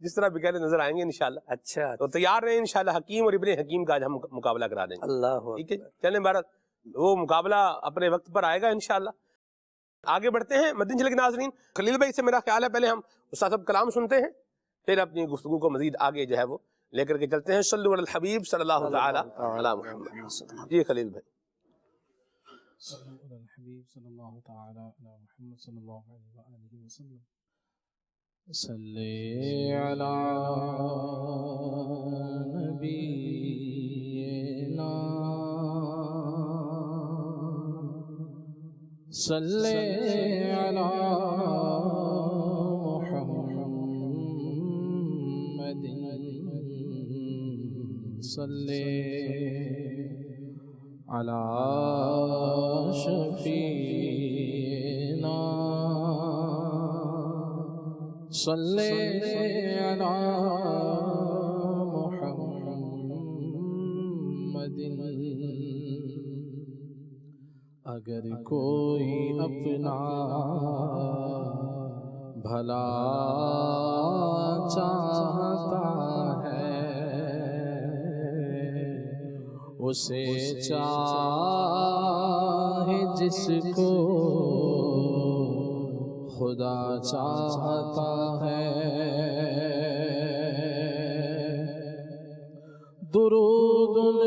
جس طرح بھی کہتے نظر آئیں گے انشاءاللہ. اچھا تو تیار رہیں انشاءاللہ. حکیم اور ابن حکیم کا آج ہم مقابلہ کرا دیں گے. اللہ ٹھیک ہے چلیں بھارت وہ مقابلہ اپنے وقت پر آئے گا انشاءاللہ. آگے بڑھتے ہیں مدنی چینل کے ناظرین. خلیل بھائی سے میرا خیال ہے پہلے ہم استاد صاحب کلام سنتے ہیں پھر اپنی گفتگو کو مزید آگے جو ہے وہ لے کر کے چلتے ہیں. صلو علی الحبیب صلی اللہ تعالی علی محمد. جی خلیل بھائی. صلو علی الحبیب صلی اللہ تعالی علی محمد صلی اللہ علیہ وآلہ وسلم. صلی علی نبینا صلی علی محمد صلی علی شفیعنا صلی علی محمد. اگر کوئی اپنا بھلا چاہتا ہے اسے چاہے جس کو خدا چاہتا ہے. درود ان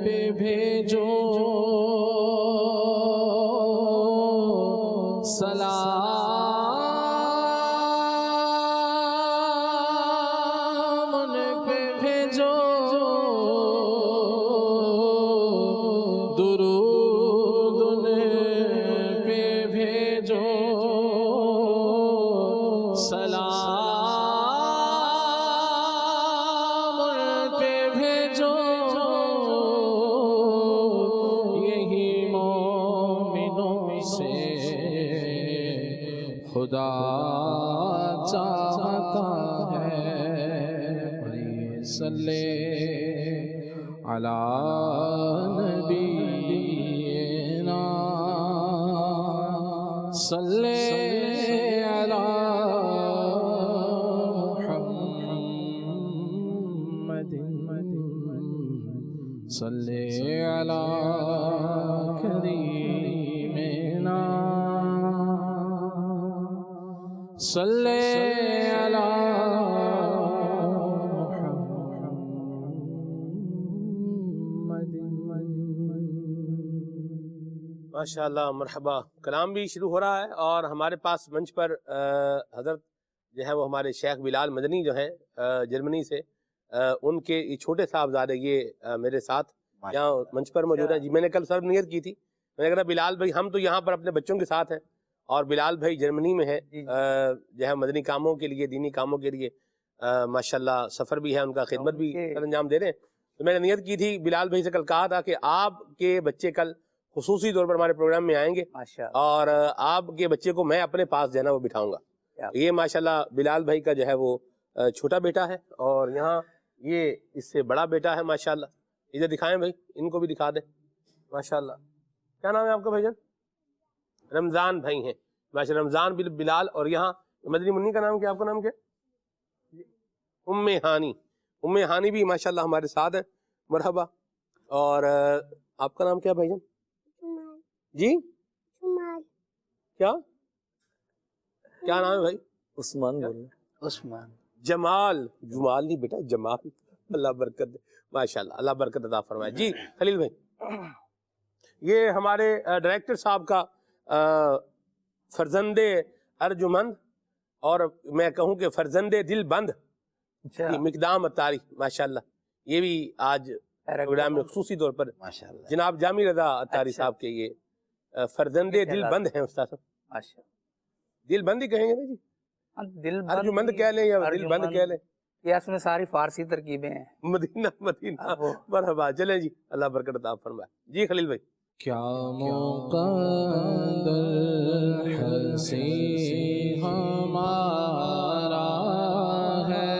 پہ بھیجو سلام ان پہ بھیجو درود ان پہ بھیجو سلام ان پہ بھیجو یہی مومنوں سے خدا چاہتا ہے. پڑھیے صلی علی نبینا صلی علی محمد صلی علی کریمنا صلی علی ماشاءاللہ مرحبا. کلام بھی شروع ہو رہا ہے اور ہمارے پاس منچ پر حضرت جو ہے وہ ہمارے شیخ بلال مدنی جو ہیں جرمنی سے ان کے یہ چھوٹے صاحبزادے یہ میرے ساتھ یہاں منچ پر موجود ہیں. جی میں نے کل سر نیت کی تھی میں نے کہا بلال بھائی ہم تو یہاں پر اپنے بچوں کے ساتھ ہیں اور بلال بھائی جرمنی میں ہے جو ہے مدنی کاموں کے لیے دینی کاموں کے لیے ماشاءاللہ سفر بھی ہے ان کا خدمت بھی سر انجام دے رہے ہیں. تو میں نے نیت کی تھی بلال بھائی سے کل کہا تھا کہ آپ کے بچے کل خصوصی طور پر ہمارے پروگرام میں آئیں گے اور آپ کے بچے کو میں اپنے پاس جو ہے نا وہ بٹھاؤں گا. یہ ماشاءاللہ بلال بھائی کا جو ہے وہ چھوٹا بیٹا ہے اور یہاں یہ اس سے بڑا بیٹا ہے ماشاءاللہ. ادھر دکھائیں بھائی ان کو بھی دکھا دیں ماشاءاللہ. کیا نام ہے آپ کا بھائی جان؟ رمضان بھائی ہیں ماشاءاللہ. رمضان بلال. اور یہاں مدنی منی کا نام کیا آپ کا نام کیا؟ ام ہانی. ام ہانی بھی ماشاءاللہ ہمارے ساتھ ہیں. مرحبا. اور آپ کا نام کیا بھائی جان؟ جی کیا کیا نام ہے بھائی؟ عثمان بولے. عثمان. جمال. جمال نہیں بیٹا جمال. اللہ برکت دے ماشاءاللہ. اللہ برکت عطا فرمائے. جی خلیل بھائی یہ ہمارے ڈائریکٹر صاحب کا فرزند ارجمند اور میں کہوں کہ فرزند دل بند مقدام اتاری ماشاءاللہ. یہ بھی آج پروگرام میں خصوصی طور پر جناب جامی رضا اتاری صاحب کے یہ فرزند دل بند ہیں استاد صاحب. دل بند ہی کہیں گے نا جی؟ ارجمند کہہ لیں یا دل بند کہہ لیں. یہ اس میں ساری فارسی ترکیبیں ہیں. مدینہ مدینہ. مرحبا. چلیں جی اللہ برکت عطا فرمائے. جی خلیل بھائی. کیا مقدر حسین ہمارا ہے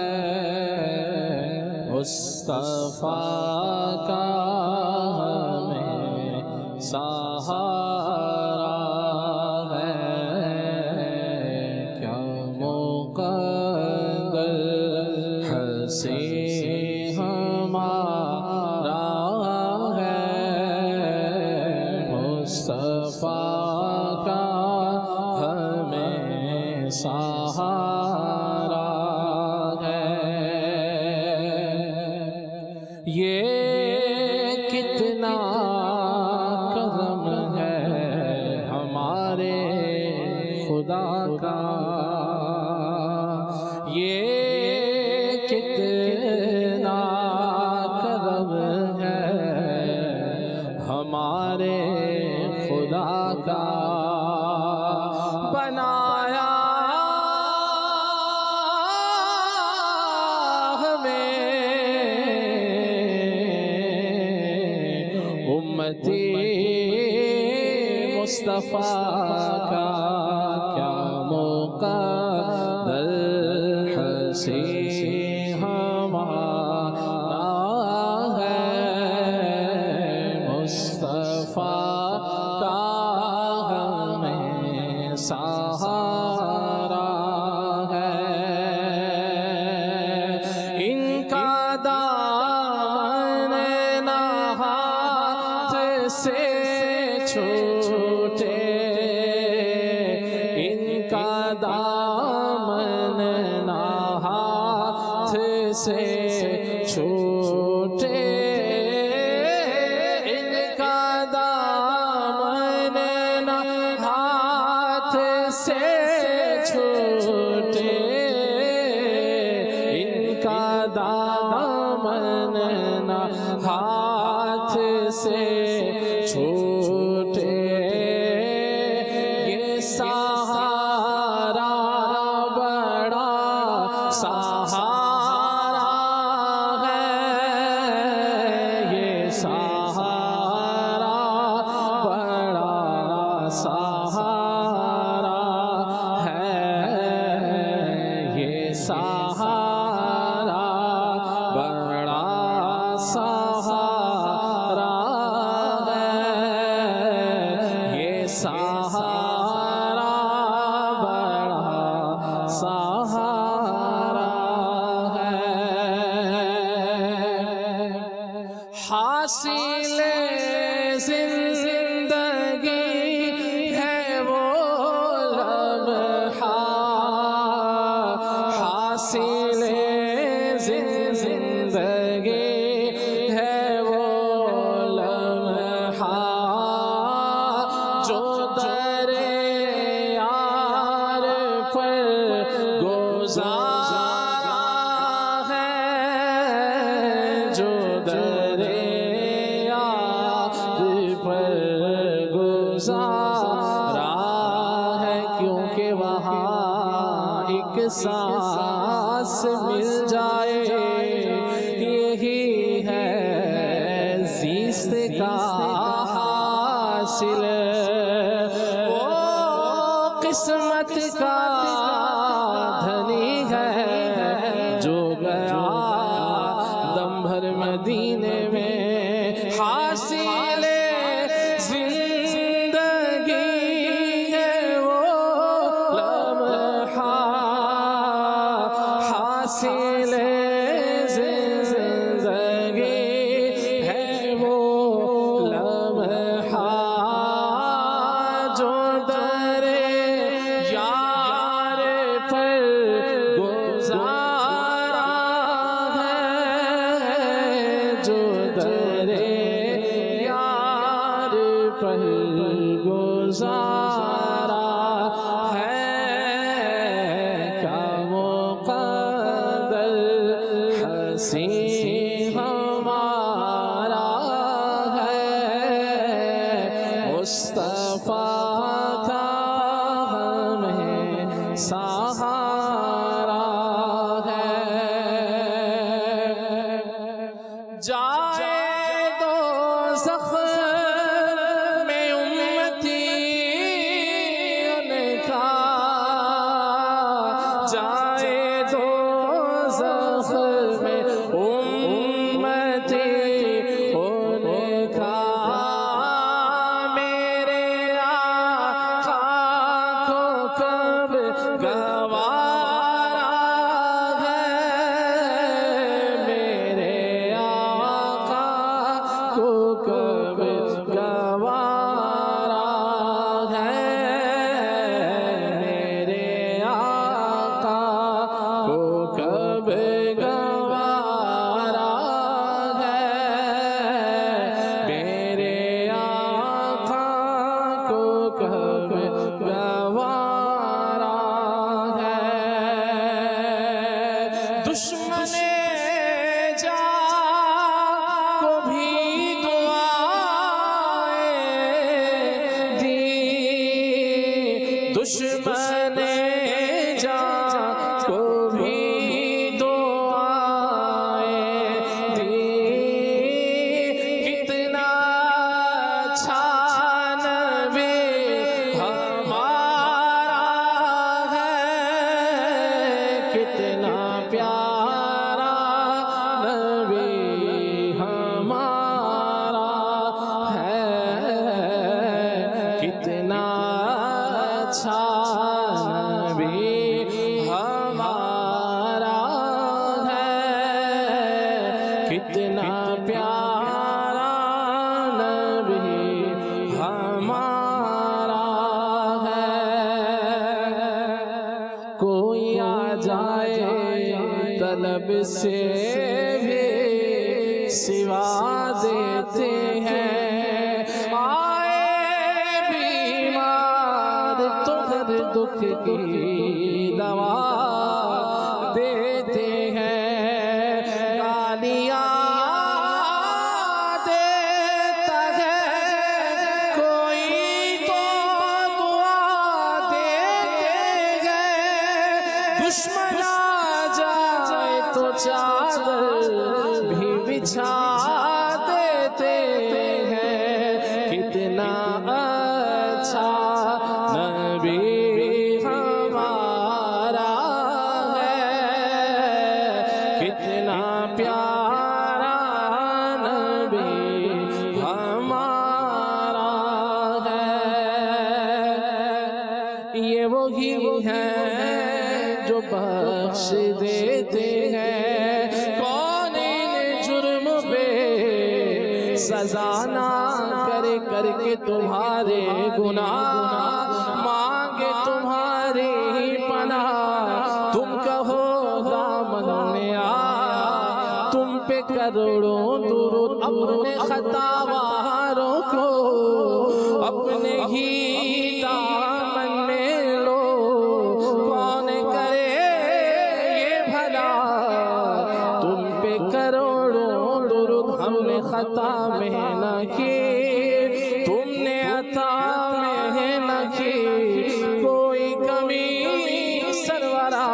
مصطفیٰ کا ہمیں سہارا ہے. کیا مقدر امتی مصطفیٰ کا کیا مقدر حسین ہمارا ہے، مصطفیٰ کا ہمیں سہارا ہے، ان کا دامن نہ ہاتھ سے چھوٹے، ان کا دامن نہ ہاتھ سے چھوٹے، ان کا دامن نہ ہاتھ سے چھوٹے، ان کا دامن نہ ہاتھ سے چھوٹے، یہ سہارا بڑا سہارا ہے، یہ سہارا بڑا سہارا ہے، یہ سہارا بڑا سہارا ہے، یہ سہارا بڑا سہارا ہے، حاصل زندگی ہے وہ لمحہ، حاصل زندگی ہے وہ لمحہ، جو در یار پر گزارا ہے، جو در یار پر گزارا ہے، کیونکہ وہاں ایک سانس مل جائے، یہی ہے زیست کا حاصل، وہ قسمت کا دھنی ہے جو گیا دم بھر مدینے میں، حاصل زندگی ہے وہ لمحہ، حاصل زندگی ہے وہ لمحہ، جو در یار پر گزارا ہے، جو در یار پر گزارا ہے، کیا مقدر حسین ہمارا ہے، مصطفیٰ کا ہمیں سہارا ہے، جائے دوزخ میں امتی ان کا، جائے دوزخ میں کتنا پیارا نبی ہمارا ہے، کوئی آ جائے طلب سے بھی سوا دیتے ہیں، آئے بیمار تو ہر دکھ کی دوا دیتے ہیں، گالیاں دیتا ہے کوئی تو دعا دیتے ہیں، دشمن آ جائے تو چادر بھی بچھا دیتے ہیں، کتنا اچھا نبی ہمارا ہے، کتنا پیارا نبی ہمارا ہے، یہ وہی ہیں جو بخش دیتے ہیں، کون ان جرم پہ سزا نہ کرے، کر کے تمہارے گناہ مانگے تمہاری پناہ، تم کہو دامن میں آ، تم پہ کروڑوں درود، اپنے خطا واروں کو اپنے ہی دامن میں لو، کون کرے یہ بھلا، تم پہ کروڑوں درود، ہم نے خطا میں نہ کی، تم نے عطا میں نہ کی، کوئی کمی سرورا،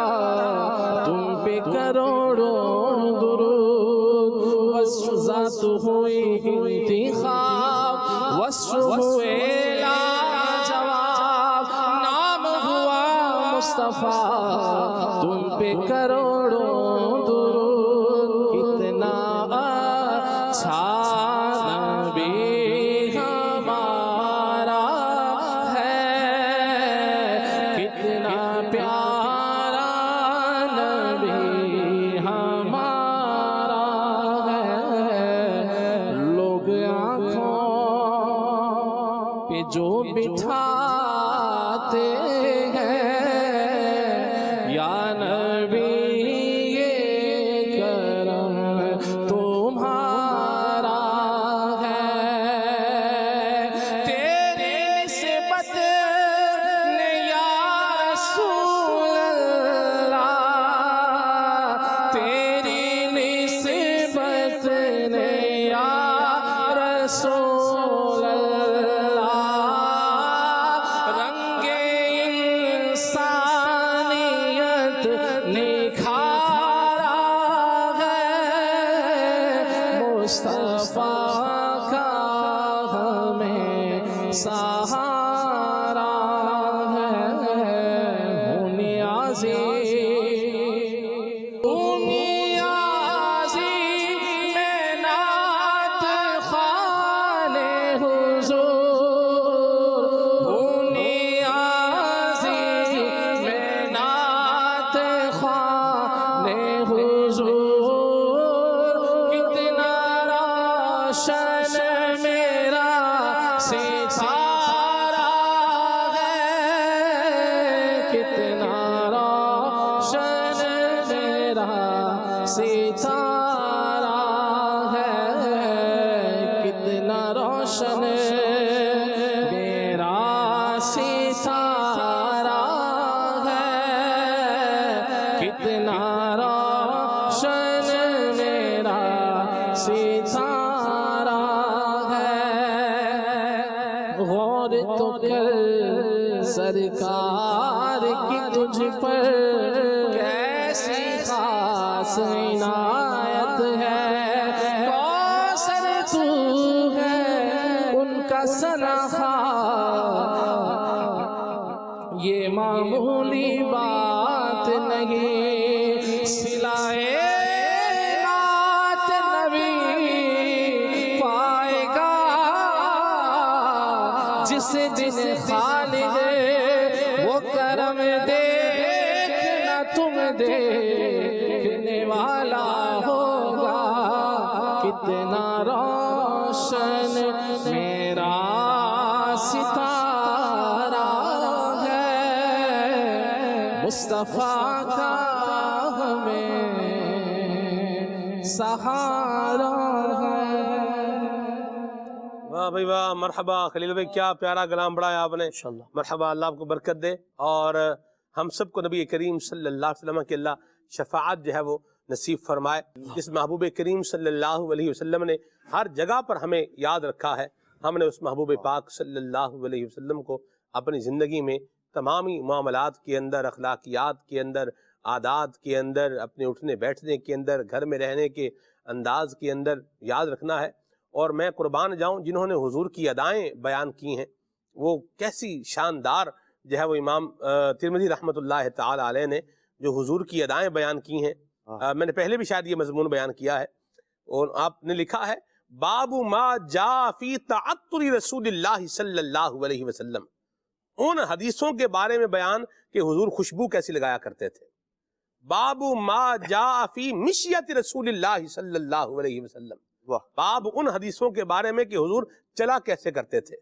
تم پہ کروڑوں درود، وصف ذات ہوئی انتخاب، وصف ہوئے لاجواب، نام ہوا مصطفیٰ، تم پہ کروڑوں درود، کتنا اچھا نبی ہمارا ہے، کتنا پیارا نبی ہمارا ہے، لوگ آنکھوں پہ جو بٹھاتے ہیں، یا نبی یہ کرم تمہارا ہے، تیری نسبت نے یا رسول اللہ، تیری نسبت نے یا رسول اللہ، رنگ انسانیت نکھارا ہے، مصطفیٰ کا ہمیں سہارا ہے، ہوں نیازی میں نعت خوان حضور، ہوں نیازی میں نعت خوان حضور، کتنا روشن میرا ستارہ ہے، کتنا روشن میرا ستارہ ہے، کتنا روشن میرا ستارہ ہے، کتنا روشن میرا ستارہ ہے، غور تو کر سرکار کی تجھ پر کیسی خاص عنایت ہے، کوثر تو ہے ان کا سنخار، یہ معمولی بات نہیں، صلائے نعت نبی پائے گا جس دن خالق وہ کرم دیکھنا تم دیکھنے والا ہوگا، کتنا روشن میرا ستارہ ہے، مصطفیٰ کا ہمیں سہارا ہے۔ واہ بھائی واہ، مرحبا خلیل بھائی، کیا پیارا کلام پڑھا ہے آپ نے، مرحبا، اللہ آپ کو برکت دے، اور ہم سب کو نبی کریم صلی اللہ علیہ وسلم کی اللہ شفاعت جو ہے وہ نصیب فرمائے۔ جس محبوب کریم صلی اللہ علیہ وسلم نے ہر جگہ پر ہمیں یاد رکھا ہے، ہم نے اس محبوب پاک صلی اللہ علیہ وسلم کو اپنی زندگی میں تمامی معاملات کے اندر، اخلاقیات کے اندر، عادات کے اندر، اپنے اٹھنے بیٹھنے کے اندر، گھر میں رہنے کے انداز کے اندر یاد رکھنا ہے۔ اور میں قربان جاؤں جنہوں نے حضور کی ادائیں بیان کی ہیں، وہ کیسی شاندار جو ہے وہ امام ترمذی رحمۃ اللہ تعالی علیہ نے جو حضور کی ادائیں بیان کی ہیں، میں نے پہلے بھی شاید یہ مضمون بیان کیا ہے، اور آپ نے لکھا ہے باب ما جاء فی تعطر رسول اللہ صلی اللہ علیہ وسلم، ان حدیثوں کے بارے میں بیان کہ حضور خوشبو کیسی لگایا کرتے تھے۔ باب ما جاء فی مشیت رسول اللہ صلی اللہ علیہ وسلم، باب ان حدیثوں کے بارے میں کہ حضور چلا کیسے کرتے تھے۔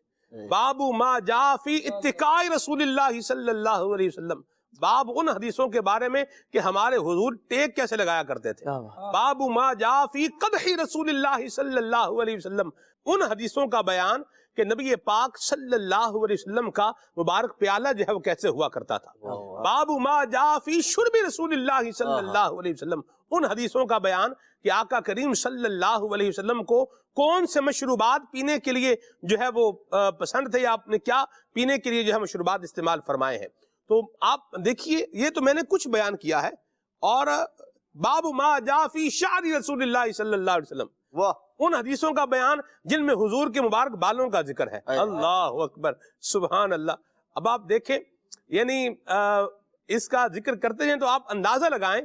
باب ما جاء فی اتقاء رسول اللہ صلی اللہ علیہ وسلم، باب ان حدیثوں کے بارے میں کہ ہمارے حضور ٹیک کیسے لگایا کرتے تھے۔ باب ما جاء فی قدح رسول اللہ صلی اللہ علیہ وسلم، ان حدیثوں کا بیان کہ نبی پاک صلی اللہ علیہ وسلم کا مبارک پیالہ جو ہے وہ کیسے ہوا کرتا تھا۔ باب ما جاء فی شرب رسول اللہ صلی اللہ علیہ وسلم، ان حدیثوں کا بیان کہ آقا کریم صلی اللہ علیہ وسلم کو کون سے مشروبات پینے کے لیے جو ہے وہ پسند تھے، یا آپ نے کیا پینے کے لیے جو ہے مشروبات استعمال فرمائے ہیں۔ تو آپ دیکھیے، یہ تو میں نے کچھ بیان کیا ہے۔ اور باب ما جاء فی شعر رسول اللہ صلی اللہ علیہ وسلم، ان حدیثوں کا بیان جن میں حضور کے مبارک بالوں کا ذکر ہے۔ اللہ اکبر، سبحان اللہ۔ اب آپ دیکھیں، یعنی اس کا ذکر کرتے ہیں تو آپ اندازہ لگائیں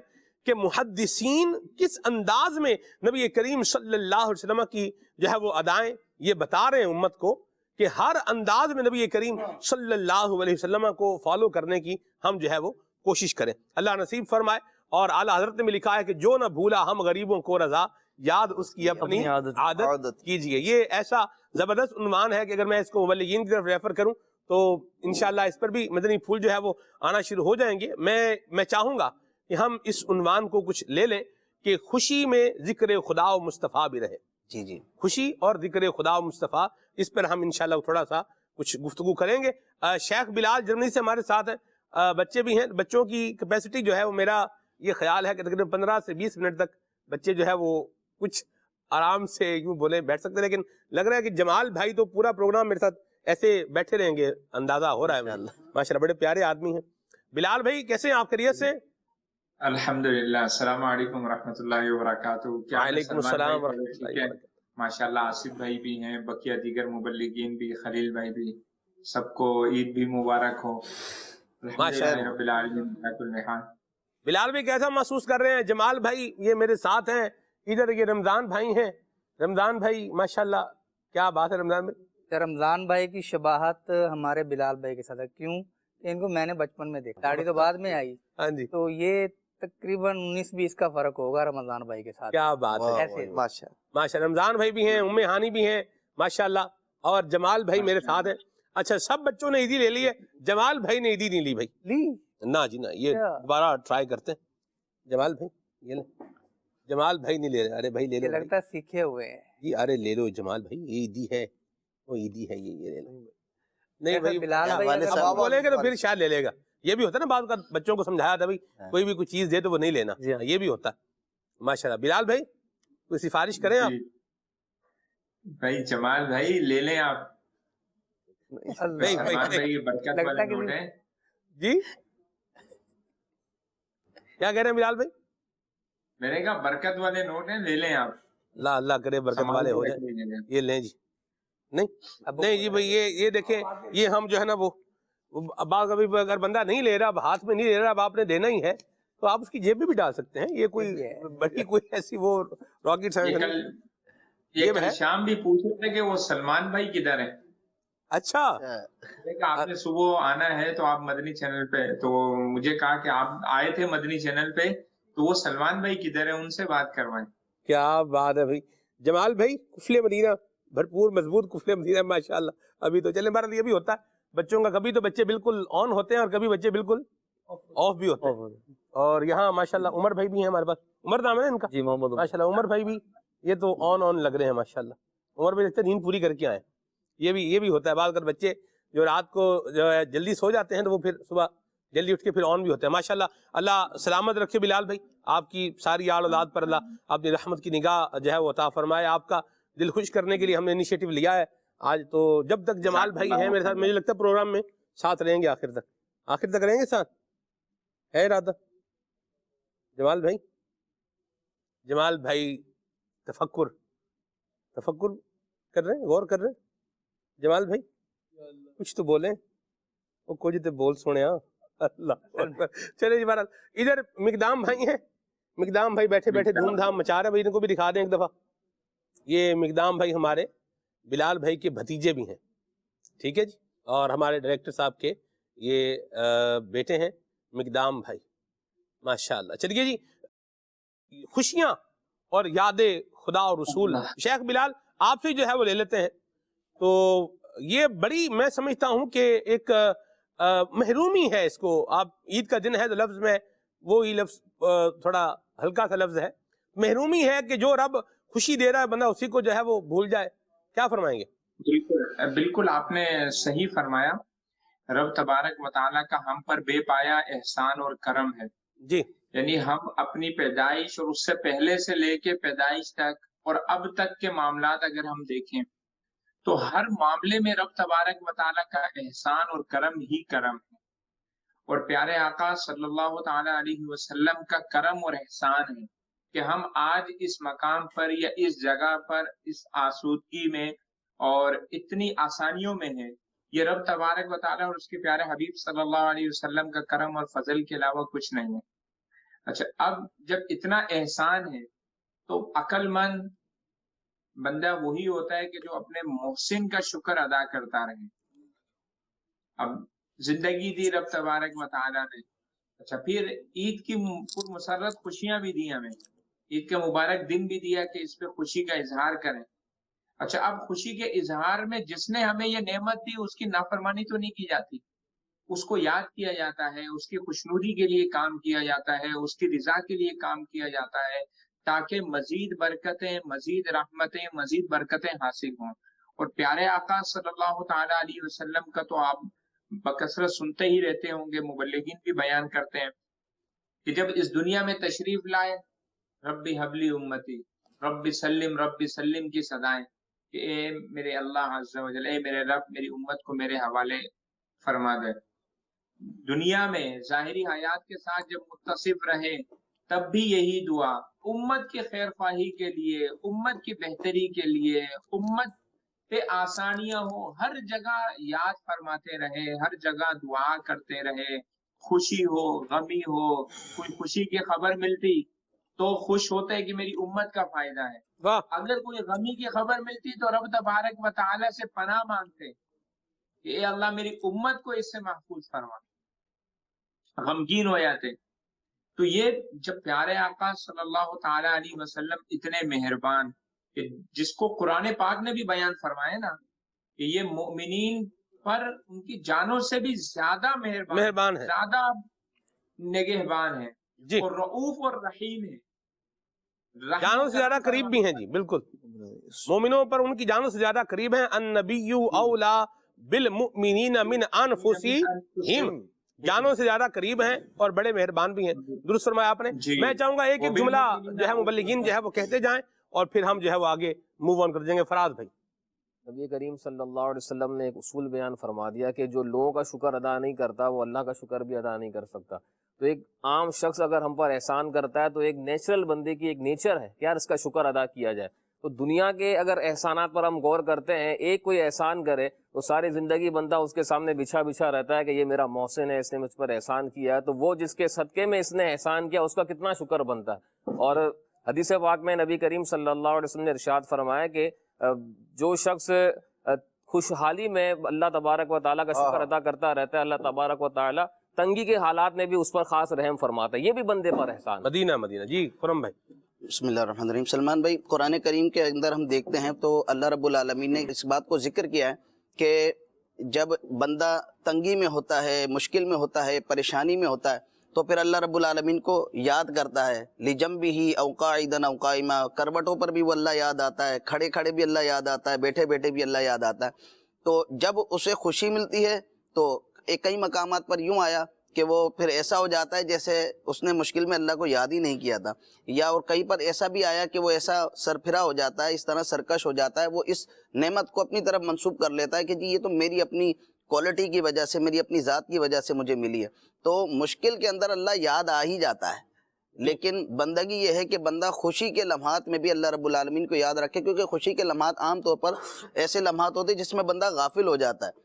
کہ محدثین کس انداز میں نبی کریم صلی اللہ علیہ وسلم کی جو ہے وہ ادائیں یہ بتا رہے ہیں امت کو، کہ ہر انداز میں نبی کریم صلی اللہ علیہ وسلم کو فالو کرنے کی ہم جو ہے وہ کوشش کریں۔ اللہ نصیب فرمائے۔ اور اعلیٰ حضرت نے بھی لکھا ہے کہ جو نہ بھولا ہم غریبوں کو رضا، یاد اس کی اپنی عادت کیجئے۔ یہ ایسا زبردست عنوان ہے کہ اگر میں اس کو مبلغین کی طرف ریفر کروں تو انشاءاللہ اس پر بھی مدنی پھول جو ہے وہ آنا شروع ہو جائیں گے۔ میں چاہوں گا کہ ہم اس عنوان کو کچھ لے لیں کہ خوشی میں ذکر خدا و مصطفیٰ بھی رہے۔ جی خوشی اور ذکر خدا و مصطفیٰ، اس پر ہم انشاءاللہ تھوڑا سا کچھ گفتگو کریں گے۔ شیخ بلال جرمنی سے ہمارے ساتھ ہیں، بچے بھی ہیں۔ بچوں کی کیپیسٹی جو ہے وہ میرا یہ خیال ہے کہ تقریباً 15 سے 20 منٹ تک بچے جو ہے وہ کچھ آرام سے یوں بولیں بیٹھ سکتے ہیں، لیکن لگ رہا ہے کہ جمال بھائی تو پورا پروگرام میرے ساتھ ایسے بیٹھے رہیں گے، اندازہ ہو رہا ہے ماشاءاللہ، بڑے پیارے آدمی ہیں۔ بلال بھائی کیسے ہیں آپ؟ خیریت سے؟ الحمدللہ، السلام علیکم ورحمۃ اللہ وبرکاتہ۔ وعلیکم السلام ورحمۃ اللہ وبرکاتہ۔ ماشاءاللہ آصف بھائی بھی ہیں، بقیہ دیگر مبلغین بھی، خلیل بھائی بھی، سب کو عید بھی مبارک ہو۔ الحمدللہ رب العالمین علی کل حال۔ بلال بھائی کیسا محسوس کر رہے ہیں؟ جمال بھائی یہ میرے ساتھ ہیں، ادھر یہ رمضان بھائی ہیں۔ رمضان بھائی ماشاءاللہ کیا بات ہے رمضان بھائی؟ رمضان بھائی کی شباہت ہمارے بلال بھائی کے ساتھ ہے، کیوں کہ ان کو میں نے بچپن میں دیکھا، داڑھی تو بعد میں آئی، ہاں جی، تو یہ تقریباً 19-20 کا فرق ہوگا رمضان بھائی کے ساتھ۔ کیا بات ہے، ماشاء رمضان بھائی بھی ہیں، ام ہانی بھی ہیں ماشاءاللہ، اور جمال بھائی میرے ساتھ ہیں۔ اچھا، سب بچوں نے عیدی لے لی ہے، جمال بھائی نے عیدی نہیں لی بھائی؟ لی نہ جی نہ، یہ دوبارہ ٹرائی کرتے ہیں۔ جمال بھائی یہ لیں، جمال بھائی نہیں لے رہے، ارے بھائی لے لو، لگتا ہے سیکھے ہوئے ہیں جی، ارے لے لو جمال بھائی، یہ عیدی ہے، وہ عیدی ہے، یہ لے لو۔ نہیں بھائی، بلال بھائی اب بولے گا تو پھر شاید لے لے گا۔ یہ بھی ہوتا ہے نا، بعض کا بچوں کو سمجھایا تھا بھائی کوئی بھی کوئی چیز دے تو وہ نہیں لینا، یہ بھی ہوتا ہے ماشاءاللہ۔ بلال بھائی کوئی سفارش کریں آپ؟ بھائی جمال بھائی لے لیں آپ، سلمان بھائی برکت والے نوٹ ہیں جی۔ کیا کہہ رہے ہیں بلال بھائی؟ میں نے کہا برکت والے نوٹ ہیں، لے لیں آپ۔ اللہ اللہ کرے برکت والے ہو جائیں، یہ لیں جی۔ نہیں جی بھائی، یہ دیکھیں، یہ ہم جو ہے نا وہ بعض کبھی اگر بندہ نہیں لے رہا، اب ہاتھ میں نہیں لے رہا، اب آپ نے دینا ہی ہے تو آپ اس کی جیب میں بھی ڈال سکتے ہیں، یہ کوئی بڑی کوئی ایسی وہ راکٹ سائنس نہیں۔ شام بھی پوچھ رہے تھے کہ وہ سلمان بھائی کدھر ہیں۔ اچھا، آپ نے صبح آنا ہے تو آپ مدنی چینل پہ، تو مجھے کہا کہ آپ آئے تھے مدنی چینل پہ، تو وہ سلمان بھائی کدھر ہیں، ان سے بات کروائیں۔ کیا بات ہے بھائی، جمال بھائی کفل مدینہ بھرپور مضبوط کفل مدینہ ماشاءاللہ. ابھی تو چلے بہرحال یہ بھی ہوتا ہے بچوں کا, کبھی تو بچے بالکل آن ہوتے ہیں اور کبھی بچے بالکل آف بھی ہوتے ہیں. اور یہاں ماشاءاللہ عمر بھائی بھی ہیں ہمارے پاس. عمر نام ہے ان کا؟ جی محمد ماشاءاللہ عمر بھائی بھی یہ تو آن لگ رہے ہیں ماشاءاللہ. عمر بھائی لگتا ہے نیند پوری کر کے آئے. یہ بھی ہوتا ہے بعض اگر بچے جو رات کو جو ہے جلدی سو جاتے ہیں تو وہ پھر صبح جلدی اٹھ کے پھر آن بھی ہوتے ہیں ماشاءاللہ. اللہ سلامت رکھے بلال بھائی, آپ کی ساری آل اولاد پر اللہ اپنی رحمت کی نگاہ جو ہے وہ عطا فرمائے. آپ کا دل خوش کرنے کے لیے ہم نے انیشیٹو لیا ہے آج. تو جب تک جمال بھائی ہیں میرے ساتھ, مجھے لگتا ہے پروگرام میں ساتھ رہیں گے آخر تک رہیں گے ساتھ, ہے ارادہ جمال بھائی تفکر کر رہے ہیں, غور کر رہے ہیں جمال بھائی, کچھ تو بولیں. وہ کچھ تو بول سونے. اللہ اکبر. چلے جی بہرحال ادھر مقدام بھائی ہیں. مقدام بھائی بیٹھے بیٹھے دھوم دھام مچا رہے ہیں. بھائی ان کو بھی دکھا دیں ایک دفعہ. یہ مقدام بھائی ہمارے بلال بھائی کے بھتیجے بھی ہیں, ٹھیک ہے جی, اور ہمارے ڈائریکٹر صاحب کے یہ بیٹے ہیں مقدام بھائی ماشاءاللہ. چلیے جی, خوشیاں اور یادیں خدا اور رسول شیخ بلال آپ سے جو ہے وہ لے لیتے ہیں. تو یہ بڑی میں سمجھتا ہوں کہ ایک محرومی ہے اس کو. آپ عید کا دن ہے تو لفظ میں وہی لفظ تھوڑا ہلکا سا لفظ ہے, محرومی ہے کہ جو رب خوشی دے رہا ہے بندہ اسی کو جو ہے وہ بھول جائے. کیا فرمائیں گے؟ بالکل آپ نے صحیح فرمایا. رب تبارک و تعالیٰ کا ہم پر بے پایا احسان اور کرم ہے جی. یعنی ہم اپنی پیدائش اور اس سے پہلے سے لے کے پیدائش تک اور اب تک کے معاملات اگر ہم دیکھیں تو ہر معاملے میں رب تبارک و تعالیٰ کا احسان اور کرم ہی کرم ہے. اور پیارے آقا صلی اللہ تعالیٰ علیہ وسلم کا کرم اور احسان ہے کہ ہم آج اس مقام پر یا اس جگہ پر اس آسودگی میں اور اتنی آسانیوں میں ہیں. یہ رب تبارک و تعالیٰ اور اس کے پیارے حبیب صلی اللہ علیہ وسلم کا کرم اور فضل کے علاوہ کچھ نہیں ہے. اچھا, اب جب اتنا احسان ہے تو عقل مند بندہ وہی ہوتا ہے کہ جو اپنے محسن کا شکر ادا کرتا رہے. اب زندگی دی رب تبارک و تعالیٰ نے, اچھا پھر عید کی پر مسرت خوشیاں بھی دی ہمیں, عید کا مبارک دن بھی دیا کہ اس پہ خوشی کا اظہار کریں. اچھا, اب خوشی کے اظہار میں جس نے ہمیں یہ نعمت دی اس کی نافرمانی تو نہیں کی جاتی, اس کو یاد کیا جاتا ہے, اس کی خوشنودی کے لیے کام کیا جاتا ہے, اس کی رضا کے لیے کام کیا جاتا ہے تاکہ مزید برکتیں, مزید رحمتیں, مزید برکتیں حاصل ہوں. اور پیارے آقا صلی اللہ تعالیٰ علیہ وسلم کا تو آپ بکثرت سنتے ہی رہتے ہوں گے, مبلغین بھی بیان کرتے ہیں کہ جب اس دنیا میں تشریف لائے ربی حبلی امتی, ربی سلم کی صدائیں کہ اے میرے اللہ عز و جل, اے میرے رب میری امت کو میرے حوالے فرما دے. دنیا میں ظاہری حیات کے ساتھ جب متصف رہے تب بھی یہی دعا, امت کی خیر خواہی کے لیے, امت کی بہتری کے لیے, امت پہ آسانیاں ہو, ہر جگہ یاد فرماتے رہے, ہر جگہ دعا کرتے رہے. خوشی ہو, غمی ہو, کوئی خوشی کی خبر ملتی تو خوش ہوتے کہ میری امت کا فائدہ ہے. اگر کوئی غمی کی خبر ملتی تو رب تبارک و تعالی سے پناہ مانگتے کہ اے اللہ میری امت کو اس سے محفوظ فرما. غمگین ہو جاتے. تو یہ جب پیارے آقا صلی اللہ تعالی علیہ وسلم اتنے مہربان کہ جس کو قرآن پاک نے بھی بیان فرمایا نا کہ یہ مومنین پر ان کی جانوں سے بھی زیادہ مہربان ہے, زیادہ نگہبان ہے جی, اور رؤوف اور رحیم ہے, جانوں سے زیادہ قریب بھی ہیں جی. بالکل مومنوں پر ان کی جانوں سے زیادہ قریب ہیں. النبی اولا بالمؤمنین من انفسہم, جانوں سے زیادہ قریب ہیں اور بڑے مہربان بھی ہیں. درست فرمایا آپ نے. میں چاہوں گا ایک ایک جملہ جو ہے مبلغین جو ہے وہ کہتے جائیں اور پھر ہم جو ہے وہ آگے موو آن کر دیں گے. فراز بھائی. نبی کریم صلی اللہ علیہ وسلم نے ایک اصول بیان فرما دیا کہ جو لوگوں کا شکر ادا نہیں کرتا وہ اللہ کا شکر بھی ادا نہیں کر سکتا. تو ایک عام شخص اگر ہم پر احسان کرتا ہے تو ایک نیچرل بندے کی ایک نیچر ہے کہ یار اس کا شکر ادا کیا جائے. تو دنیا کے اگر احسانات پر ہم غور کرتے ہیں, ایک کوئی احسان کرے تو ساری زندگی بندہ اس کے سامنے بچھا رہتا ہے کہ یہ میرا محسن ہے, اس نے مجھ پر احسان کیا ہے. تو وہ جس کے صدقے میں اس نے احسان کیا اس کا کتنا شکر بنتا ہے. اور حدیث پاک میں نبی کریم صلی اللہ علیہ وسلم نے ارشاد فرمایا کہ جو شخص خوشحالی میں اللہ تبارک و تعالیٰ کا شکر ادا کرتا رہتا ہے, اللہ تبارک و تعالیٰ تنگی کے حالات میں بھی اس پر خاص رحم فرماتا ہے. یہ بھی بندے پر احسان. مدینہ جی. خرم بھائی. بسم اللہ الرحمن الرحیم. سلمان بھائی، قرآن کریم کے اندر ہم دیکھتے ہیں تو اللہ رب العالمین نے اس بات کو ذکر کیا ہے کہ جب بندہ تنگی میں ہوتا ہے، مشکل میں ہوتا ہے، پریشانی میں ہوتا ہے تو پھر اللہ رب العالمین کو یاد کرتا ہے. لِجَنبِهِ أَوْ قَاعِدًا أَوْ قَائِمًا، کروٹوں پر بھی وہ اللہ یاد آتا ہے، کھڑے کھڑے بھی اللہ یاد آتا ہے، بیٹھے بیٹھے بھی اللہ یاد آتا ہے. تو جب اسے خوشی ملتی ہے تو کئی مقامات پر یوں آیا کہ وہ پھر ایسا ہو جاتا ہے جیسے اس نے مشکل میں اللہ کو یاد ہی نہیں کیا تھا، یا اور کئی پر ایسا بھی آیا کہ وہ ایسا سرپھرا ہو جاتا ہے، اس طرح سرکش ہو جاتا ہے، وہ اس نعمت کو اپنی طرف منسوب کر لیتا ہے کہ جی یہ تو میری اپنی کوالٹی کی وجہ سے، میری اپنی ذات کی وجہ سے مجھے ملی ہے. تو مشکل کے اندر اللہ یاد آ ہی جاتا ہے، لیکن بندگی یہ ہے کہ بندہ خوشی کے لمحات میں بھی اللہ رب العالمین کو یاد رکھے، کیونکہ خوشی کے لمحات عام طور پر ایسے لمحات ہوتے ہیں جس میں بندہ غافل ہو جاتا ہے،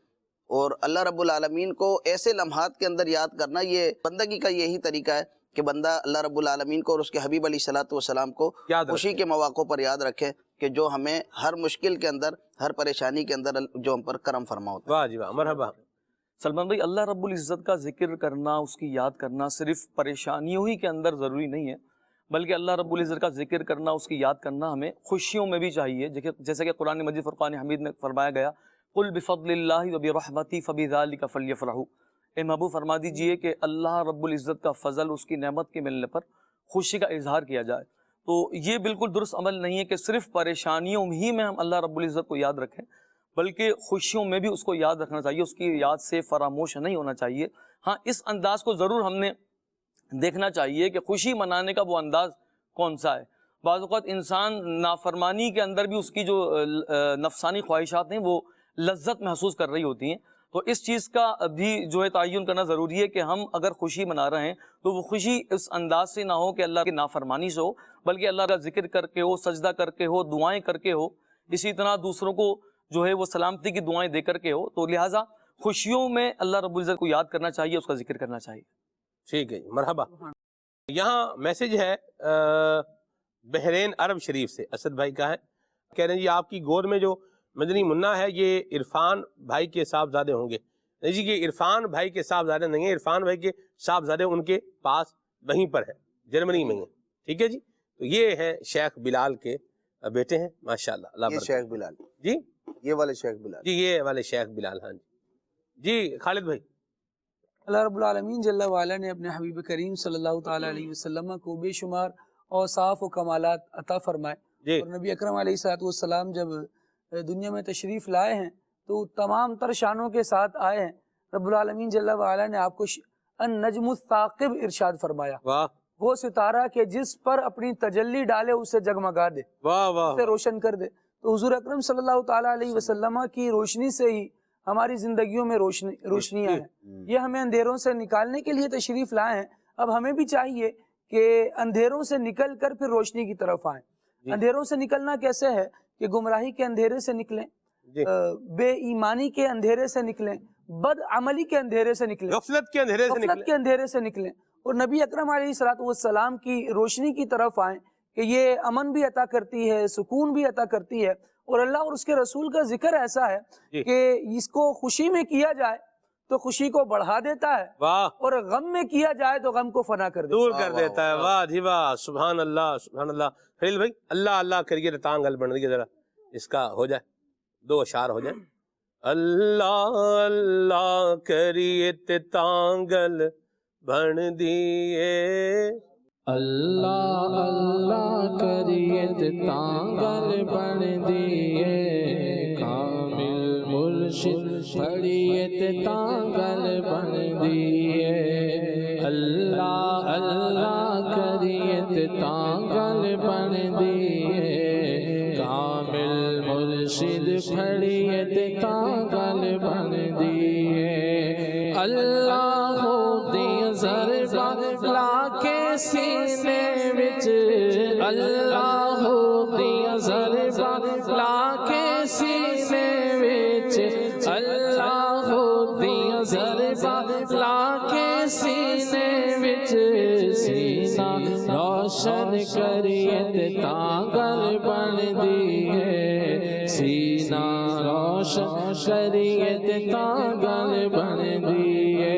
اور اللہ رب العالمین کو ایسے لمحات کے اندر یاد کرنا یہ بندگی کا یہی طریقہ ہے کہ بندہ اللہ رب العالمین کو اور اس کے حبیب علیہ الصلوۃ والسلام کو خوشی کے مواقع پر یاد رکھے کہ جو ہمیں ہر مشکل کے اندر، ہر پریشانی کے اندر جو ہم پر کرم فرما ہوتا ہے. واہ جی واہ، مرحبا. سلمان بھائی، اللہ رب العزت کا ذکر کرنا، اس کی یاد کرنا صرف پریشانیوں ہی کے اندر ضروری نہیں ہے، بلکہ اللہ رب العزت کا ذکر کرنا، اس کی یاد کرنا ہمیں خوشیوں میں بھی چاہیے. جیسے کہ قرآن مجید فرقان حمید میں فرمایا گیا، قل بفضل اللہ وبرحمتہ فبذلک فلیفرحوا. اے محبوب فرما دیجئے کہ اللہ رب العزت کا فضل، اس کی نعمت کے ملنے پر خوشی کا اظہار کیا جائے. تو یہ بالکل درست عمل نہیں ہے کہ صرف پریشانیوں ہی میں ہم اللہ رب العزت کو یاد رکھیں، بلکہ خوشیوں میں بھی اس کو یاد رکھنا چاہیے، اس کی یاد سے فراموش نہیں ہونا چاہیے. ہاں، اس انداز کو ضرور ہم نے دیکھنا چاہیے کہ خوشی منانے کا وہ انداز کون سا ہے. بعض اوقات انسان نافرمانی کے اندر بھی اس کی جو نفسانی خواہشات ہیں وہ لذت محسوس کر رہی ہوتی ہیں. تو اس چیز کا بھی جو ہے تعین کرنا ضروری ہے کہ ہم اگر خوشی منا رہے ہیں تو وہ خوشی اس انداز سے نہ ہو کہ اللہ کی نافرمانی سے ہو، بلکہ اللہ کا ذکر کر کے ہو، سجدہ کر کے ہو، دعائیں کر کے ہو، اسی طرح دوسروں کو جو ہے وہ سلامتی کی دعائیں دے کر کے ہو. تو لہٰذا خوشیوں میں اللہ رب العزت کو یاد کرنا چاہیے، اس کا ذکر کرنا چاہیے. ٹھیک ہے، مرحبا. یہاں میسج ہے بحرین عرب شریف سے، اسد بھائی کا ہے. کہہ رہے ہیں جی آپ کی گود میں جو مدنی منا ہے یہ عرفان بھائی کے صاحبزادے ہوں گے. نہیں جی، یہ عرفان بھائی کے صاحبزادے نہیں ہیں، عرفان بھائی کے صاحبزادے ان کے پاس وہیں پر ہیں، جرمنی میں ہیں. ٹھیک ہے جی. تو یہ ہیں شیخ بلال کے بیٹے ہیں، ماشاءاللہ. اللہ شیخ بلال جی، یہ والے شیخ بلال جی، یہ والے شیخ بلال. ہاں جی جی. خالد بھائی، اللہ رب العالمین جل وعلا نے اپنے حبیب کریم صلی اللہ تعالیٰ علیہ وسلم کو بے شمار اوصاف و کمالات عطا فرمائے. اور نبی اکرم علیہ السلام جب دنیا میں تشریف لائے ہیں تو تمام تر شانوں کے ساتھ آئے ہیں. رب العالمین جل وعلا نے آپ کو النجم الثاقب ارشاد فرمایا، وہ ستارہ کہ جس پر اپنی تجلی ڈالے اسے جگمگا دے، اسے روشن کر دے. تو حضور اکرم صلی اللہ تعالیٰ علیہ وسلم کی روشنی سے ہی ہماری زندگیوں میں روشنیاں ہیں. یہ ہمیں اندھیروں سے نکالنے کے لیے تشریف لائے ہیں. اب ہمیں بھی چاہیے کہ اندھیروں سے نکل کر پھر روشنی کی طرف آئیں. اندھیروں سے نکلنا کیسے ہے کہ گمراہی کے اندھیرے سے نکلیں، بے ایمانی کے اندھیرے سے نکلیں، بد عملی کے اندھیرے سے نکلیں، غفلت کے اندھیرے سے نکلیں، اور نبی اکرم علیہ السلام کی روشنی کی طرف آئیں کہ یہ امن بھی عطا کرتی ہے، سکون بھی عطا کرتی ہے. اور اللہ اور اس کے رسول کا ذکر ایسا ہے کہ اس کو خوشی میں کیا جائے تو خوشی کو بڑھا دیتا ہے، اور غم میں کیا جائے تو غم کو فنا کر دور کر دیتا ہے. واہ جی واہ، سبحان اللہ سبحان اللہ. خلیل بھائی، اللہ اللہ کریے تانگل بن رہی ہے، ذرا اس کا ہو جائے، 2 اشعار ہو جائے. اللہ اللہ کریے تانگل بن دیے، اللہ اللہ کریے تانگل بن دیے، کامل مرشد پڑھیے تانگل بن دیے. اللہ اللہ کریے تانگل بن دیے، کامل مرشد پڑھیے تانگل بن دیے. اللہ ہو دی ضربہ لا کے سینے وچ، اللہ ہو دی ضربہ لا کے سینے وچ، اللہ ہو دی ضربہ لا کے سینے وچ، سینہ روشن کریے تانگل بن دیے، سینہ روشن کریے تانگل بن دیے.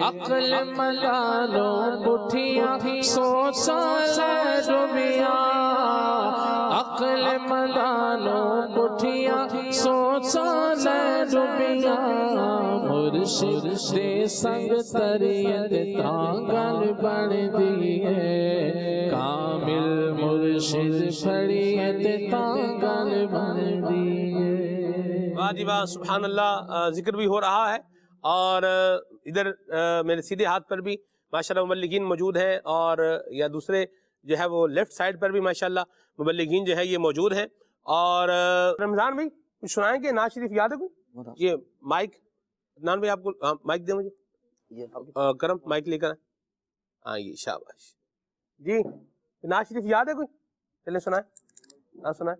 عقل مدانو پٹھیاں سوچا لے ڈوبیاں عقل مدانو پٹھیاں سوچا لے ڈوبیاں مرشد دے سنگ تریت تانگل بن دیئے کامل مرشد پھڑیت تانگل بن دیئے. واہ جی واہ سبحان اللہ. ذکر بھی ہو رہا ہے اور ادھر میرے سیدھے ہاتھ پر بھی ماشاءاللہ مبلغین موجود ہیں اور یا دوسرے جو ہے وہ لیفٹ سائڈ پر بھی ماشاءاللہ مبلغین جو ہے یہ موجود ہیں. اور رمضان بھائی کچھ سنائیں گے نعت شریف یاد ہے کوئی؟ یہ مائک عدنان بھائی آپ کو مائک دیں مجھے کرم مائک لے کر آئیں. ہاں یہ شاباش جی. نعت شریف یاد ہے کوئی؟ چلیں سنائیں. نعت سنائیں.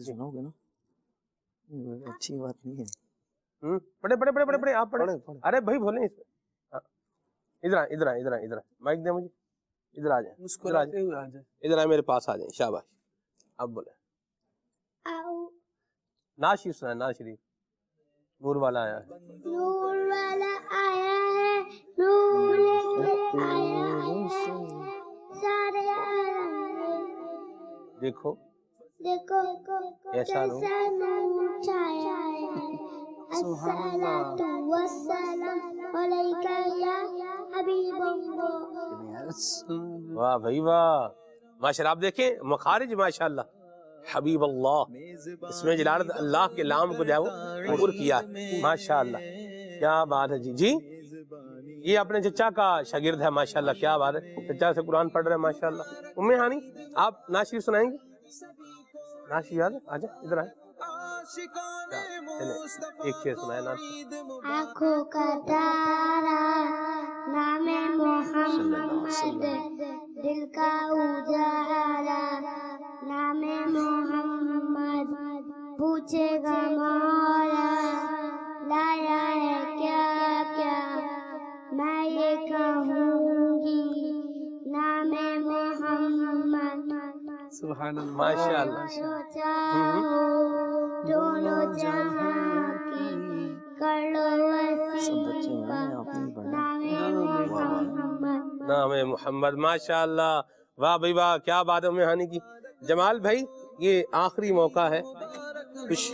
سنا ہوگا نا اچھی بات نہیں ہے. پڑھے پڑھے پڑھے پڑھے پڑھے آپ پڑھے. ارے بھائی بولیں اس میں. ادھر مائک دیں مجھے. ادھر آ جائیں ادھر آئیں میرے پاس آ جائیں. شاباش اب بولیں. نعت شریف سنائیں. نعت شریف. نور والا آیا ہے. نور والا آیا ہے نور لے کے آیا ہے سارے عالم دیکھو دیکھو کیسا نور چھایا ہے. الصلاۃ والسلام علیک یا حبیب اللہ. واہ بھائی واہ ماشاءاللہ. آپ دیکھیں مخارج ماشاءاللہ. حبیب اللہ اس میں جلالت اللہ کے نام کو جو ہے وہ پر کیا ماشاءاللہ. کیا بات ہے جی. جی یہ اپنے چچا کا شاگرد ہے ماشاءاللہ. کیا بات ہے. چچا سے قرآن پڑھ رہے ہیں ماشاءاللہ. امی ہانی آپ نعت شریف سنائیں گے؟ نعت شریف یاد ہے؟ آ جائیں ادھر آئیں. ایک شعر سنائیں نعت. آنکھوں کا تارا نام محمد دل کا اجالا نام محمد پوچھے گا مولا لایا ہے کیا کیا میں یہ کہوں گی نام محمد. سبحان اللہ ماشاءاللہ. دونوں جہاں کی کر لو وسیع نام محمد. ماشاءاللہ. واہ بھائی واہ کیا بات ہے امی ہانی کی. جمال بھائی یہ آخری موقع ہے کچھ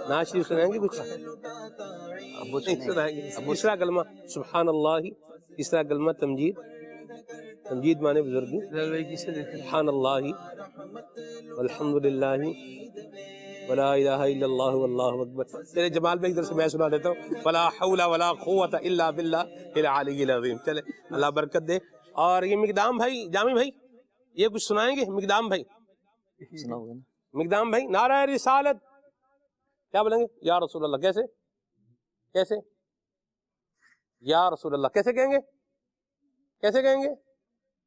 نعت شریف سنائیں گے؟ کچھ سنائیں گے. تیسرا کلمہ سبحان اللہ. تیسرا کلمہ تمجید. تمجید مانے بزرگی. سبحان اللہ والحمدللہ ولا الہ الا اللہ واللہ اکبر. چلے جمال بھائی ادھر سے میں سنا دیتا ہوں. ولا حول ولا قوت الا باللہ العلی العظیم. چلے اللہ برکت دے. اور یہ مقدام بھائی جامی بھائی یہ کچھ سنائیں گے؟ مقدام بھائی مقدام بھائی نعرہ رسالت کیا بولیں گے؟ یا رسول اللہ. کیسے کیسے یا رسول اللہ کیسے کہیں گے؟ کیسے کہیں گے؟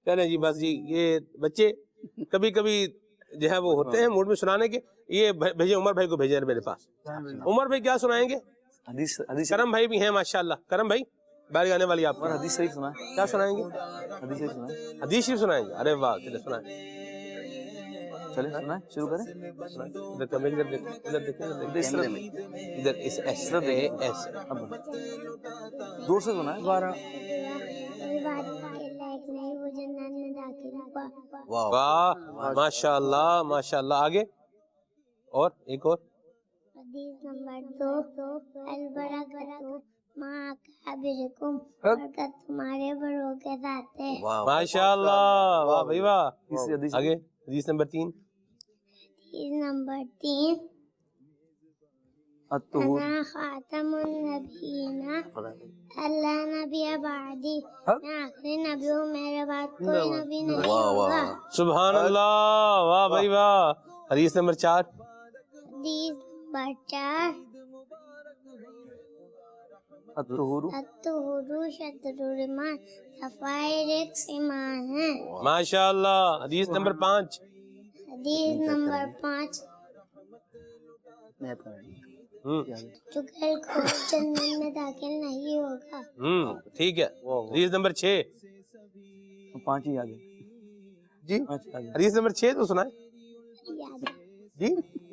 چلیں جی بس جی. یہ بچے کبھی کبھی جو ہے وہ ہوتے ہیں موڈ میں سنانے کے. یہ بھیجے عمر بھائی کو بھیجے میرے پاس. عمر بھائی کیا سنائیں گے؟ کرم بھائی بھی ہیں ماشاءاللہ. کرم بھائی باری آنے والی آپ کو حدیث شریف سنا. کیا سنائیں گے؟ حدیث شریف سنا. حدیث شریف سنائیں گے. ارے واہ چلے سنائیں. چلیں سنائیں شروع کریں. ادھر کمنٹ کر دیکھیں. ادھر دیکھیں ادھر اس ایسا ایسے دور سے سنا ہے. واہ ماشاءاللہ ماشاءاللہ. آگے اور ایک اور. حدیث نمبر 2 البرکۃ مع اکابرکم برکت تمہارے بڑوں کے ساتھ ہے. ماشاءاللہ. واہ بھائی واہ. آگے حدیث نمبر 3. حدیث نمبر 3 انا خاتم النبیین اللہ نبی بعدی میں آخری نبی ہوں میرے بعد کوئی نبی نہیں ہوگا. سبحان اللہ. واہ بھائی واہ. حدیث نمبر 4. حدیث نمبر 4 الطہور شطر الایمان صفائی رزق ایمان ہے. ماشاءاللہ. حدیث نمبر 5. حدیث نمبر 5 چگل کو جنت میں داخل نہیں ہوگا. ٹھیک ہے. حدیث نمبر 6. 5 ہی آگے جی. حدیث نمبر 6 تو سنائیں جی.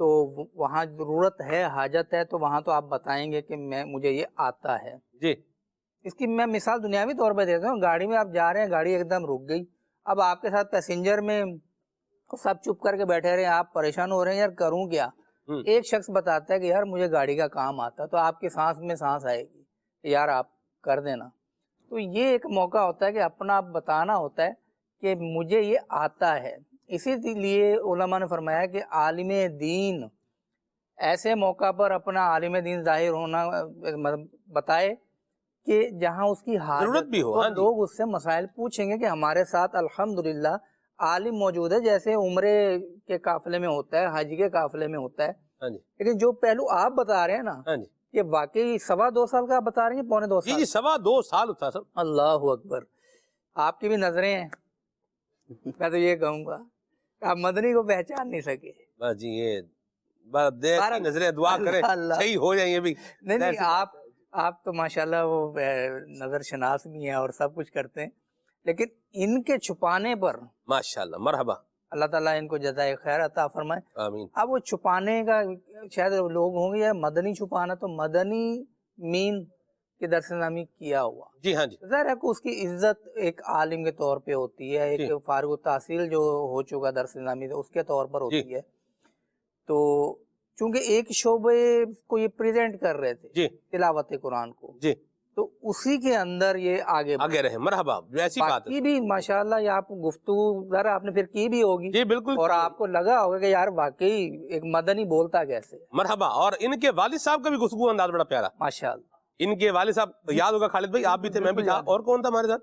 تو وہاں ضرورت ہے، حاجت ہے، تو وہاں تو آپ بتائیں گے کہ مجھے یہ آتا ہے جی۔ اس کی میں مثال دنیاوی طور پہ دیتا ہوں، گاڑی میں آپ جا رہے ہیں، گاڑی ایک دم رک گئی، اب آپ کے ساتھ پیسنجر میں سب چپ کر کے بیٹھے رہے ہیں، آپ پریشان ہو رہے ہیں یار کروں کیا، ایک شخص بتاتا ہے کہ یار مجھے گاڑی کا کام آتا ہے، تو آپ کی سانس میں سانس آئے گی کہ یار آپ کر دینا۔ تو یہ ایک موقع ہوتا ہے کہ اپنا بتانا ہوتا ہے کہ مجھے یہ آتا ہے۔ اسی لیے علماء نے فرمایا کہ عالم دین ایسے موقع پر اپنا عالم دین ظاہر ہونا بتائے کہ جہاں اس کی حاجت بھی ہو، لوگ اس سے مسائل پوچھیں گے کہ ہمارے ساتھ الحمدللہ عالم موجود ہے، جیسے عمرے کے قافلے میں ہوتا ہے، حج کے قافلے میں ہوتا ہے، لیکن جو پہلو آپ بتا رہے ہیں نا یہ واقعی 2.25 سال کا بتا رہے ہیں، پونے 2 سال؟ جی 2.25 سال ہوتا سر۔ اللہ اکبر، آپ کی بھی نظریں ہیں، میں تو یہ کہوں گا آپ مدنی کو پہچان نہیں سکے۔ بس جی یہ نظریں دعا کریں صحیح ہو جائیں، یہ بھی نہیں آپ تو ماشاءاللہ وہ نظر شناس بھی ہیں اور سب کچھ کرتے ہیں، لیکن ان کے چھپانے پر ماشاءاللہ مرحبا اللہ تعالیٰ ان کو جزائے خیر عطا فرمائے۔ آمین۔ اب وہ چھپانے کا شاید لوگ ہوں گے یا مدنی چھپانا، تو مدنی مین کے درس نامی کیا ہوا، جی ہاں جی، ظاہر ہے کہ اس کی عزت ایک عالم کے طور پہ ہوتی ہے، ایک فارغ التحصیل جو ہو چکا درس نامی اس کے طور پر ہوتی ہے۔ تو چونکہ ایک شعبے کو یہ پریزنٹ کر رہے تھے تلاوت قرآن کو، تو اسی کے اندر یہ آگے رہے، مرحبا، ایسی بات ہے۔ بھی ماشاءاللہ یہ آپ گفتگو ذرا آپ نے پھر کی بھی ہوگی، جی بالکل، اور آپ کو لگا ہوگا کہ یار واقعی ایک مدنی بولتا کیسے، مرحبا۔ اور ان کے والد صاحب کا بھی گفتگو انداز بڑا پیارا، ماشاءاللہ۔ ان کے والد صاحب یاد ہوگا خالد بھائی، آپ بھی تھے، میں بھی تھا، اور کون تھا ہمارے ساتھ؟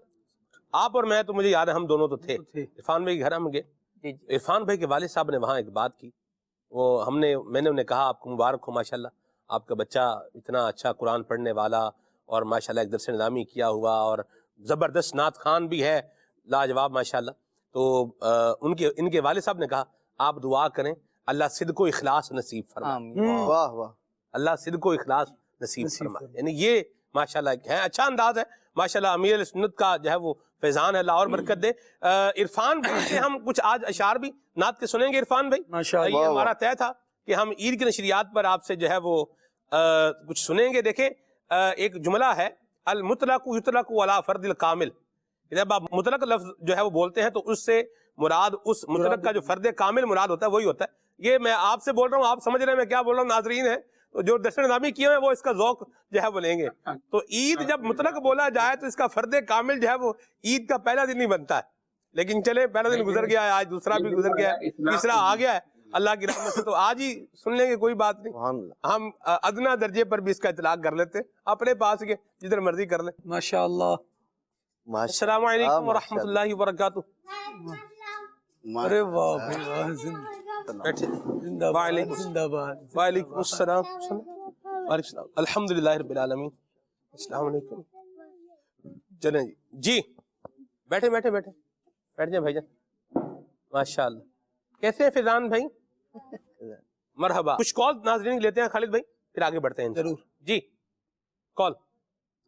آپ اور میں، تو مجھے یاد ہے ہم دونوں تو تھے۔ عرفان بھائی کے گھر ہم گئے، عرفان بھائی کے والد صاحب نے وہاں ایک بات کی، وہ میں نے انہیں کہا آپ کو مبارک ہو ماشاءاللہ، آپ کا بچہ اتنا اچھا قرآن پڑھنے والا اور ماشاءاللہ ایک درس نظامی کیا ہوا اور زبردست نعت خوان بھی ہے، لاجواب ماشاءاللہ۔ تو ان کے والد صاحب نے کہا آپ دعا کریں اللہ صدق و اخلاص نصیب فرمائے، واہ واہ، اللہ صدق و اخلاص نصیب فرمائے۔ یعنی یہ ماشاءاللہ ہے، اچھا انداز ہے ماشاءاللہ، امیر علیہ سنت کا جو ہے وہ فیضان ہے، اللہ اور برکت دے۔ عرفان بھائی سے ہم کچھ آج اشعار بھی نعت کے سنیں گے عرفان بھائی، یہ ہمارا طے تھا کہ ہم عید کی نشریات پر آپ سے جو ہے وہ کچھ سنیں گے۔ دیکھیں ایک جملہ ہے، المطلق یطلق علی فرد الکامل، جب آپ مطلق لفظ جو ہے وہ بولتے ہیں تو اس سے مراد اس مطلق کا جو فرد کامل مراد ہوتا ہے وہی ہوتا ہے۔ یہ میں آپ سے بول رہا ہوں، آپ سمجھ رہے ہیں میں کیا بول رہا ہوں، ناظرین ہیں تو جو درس نظامی کیے ہیں وہ اس کا ذوق جو ہے وہ لیں گے۔ تو عید جب مطلق بولا جائے تو اس کا فرد کامل جو ہے وہ عید کا پہلا دن ہی بنتا ہے، لیکن چلے پہلا دن گزر گیا ہے، آج دوسرا بھی گزر گیا ہے، تیسرا آ گیا ہے اللہ کی رحمت سے، تو آج ہی سن لیں گے، کوئی بات نہیں، ہم ادنا درجے پر بھی اس کا اطلاق کر لیتے، اپنے پاس کے جدھر مرضی کر لیں۔ ماشاءاللہ۔ السلام علیکم ورحمۃ اللہ وبرکاتہ۔ ارے واہ بھائی واہ، زندہ باد، زندہ باد۔ وعلیکم السلام، وعلیکم السلام، الحمدللہ رب العالمین، السلام علیکم۔ چلیں جی بیٹھے بیٹھ جائیں بھائی جان، ماشاءاللہ۔ کیسے ہیں فیضان بھائی؟ مرحبا۔ کچھ کال ناظرین لیتے ہیں خالد بھائی، پھر آگے بڑھتے ہیں ضرور جی۔ کال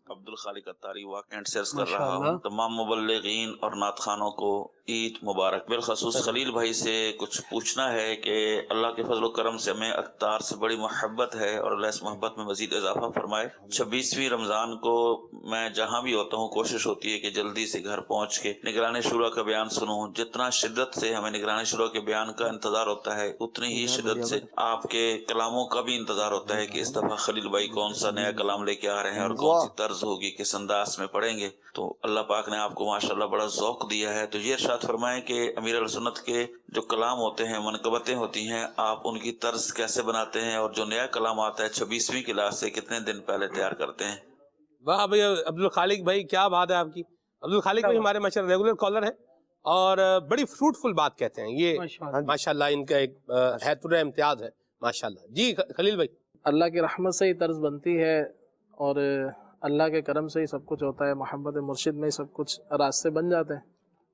عبد الخالق اتاری واقعین سے عرض کر رہا ہوں، تمام مبلغین اور نعت خوانوں کو عید مبارک۔ بالخصوص خلیل بھائی سے کچھ پوچھنا ہے کہ اللہ کے فضل و کرم سے ہمیں اقتار سے بڑی محبت ہے اور اللہ اس محبت میں مزید اضافہ فرمائے۔ 26ویں رمضان کو میں جہاں بھی ہوتا ہوں کوشش ہوتی ہے کہ جلدی سے گھر پہنچ کے نگران شورا کا بیان سنوں۔ جتنا شدت سے ہمیں نگران شورا کے بیان کا انتظار ہوتا ہے اتنی ہی شدت سے آپ کے کلاموں کا بھی انتظار ہوتا ہے کہ اس دفعہ خلیل بھائی کون سا نیا کلام لے کے آ رہے ہیں اور کون سی طرز ہوگی، کس انداز میں پڑھیں گے۔ تو اللہ پاک نے آپ کو ماشاءاللہ بڑا ذوق دیا ہے، تو یہ ارشاد فرمائیں کہ امیر السنت کے جو کلام ہوتے ہیں، منقبتیں ہوتی ہیں، آپ ان کی طرز کیسے بناتے ہیں اور جو نیا کلام آتا ہے 26ویں کلاس سے کتنے دن پہلے تیار کرتے ہیں؟ واہ بھائی عبد الخالق بھائی، کیا بات ہے آپ کی۔ عبد الخالق بھائی ہمارے ماشاءاللہ ریگولر کالر ہیں اور بڑی فروٹفل بات کہتے ہیں، یہ ماشاءاللہ ان کا ایک حیطر امتیاز ہے ماشاءاللہ۔ جی خلیل بھائی۔ اللہ کی رحمت سے ہی طرز بنتی ہے اور اللہ کے کرم سے ہی سب کچھ ہوتا ہے، محمد مرشد میں ہی سب کچھ راستے بن جاتے ہیں،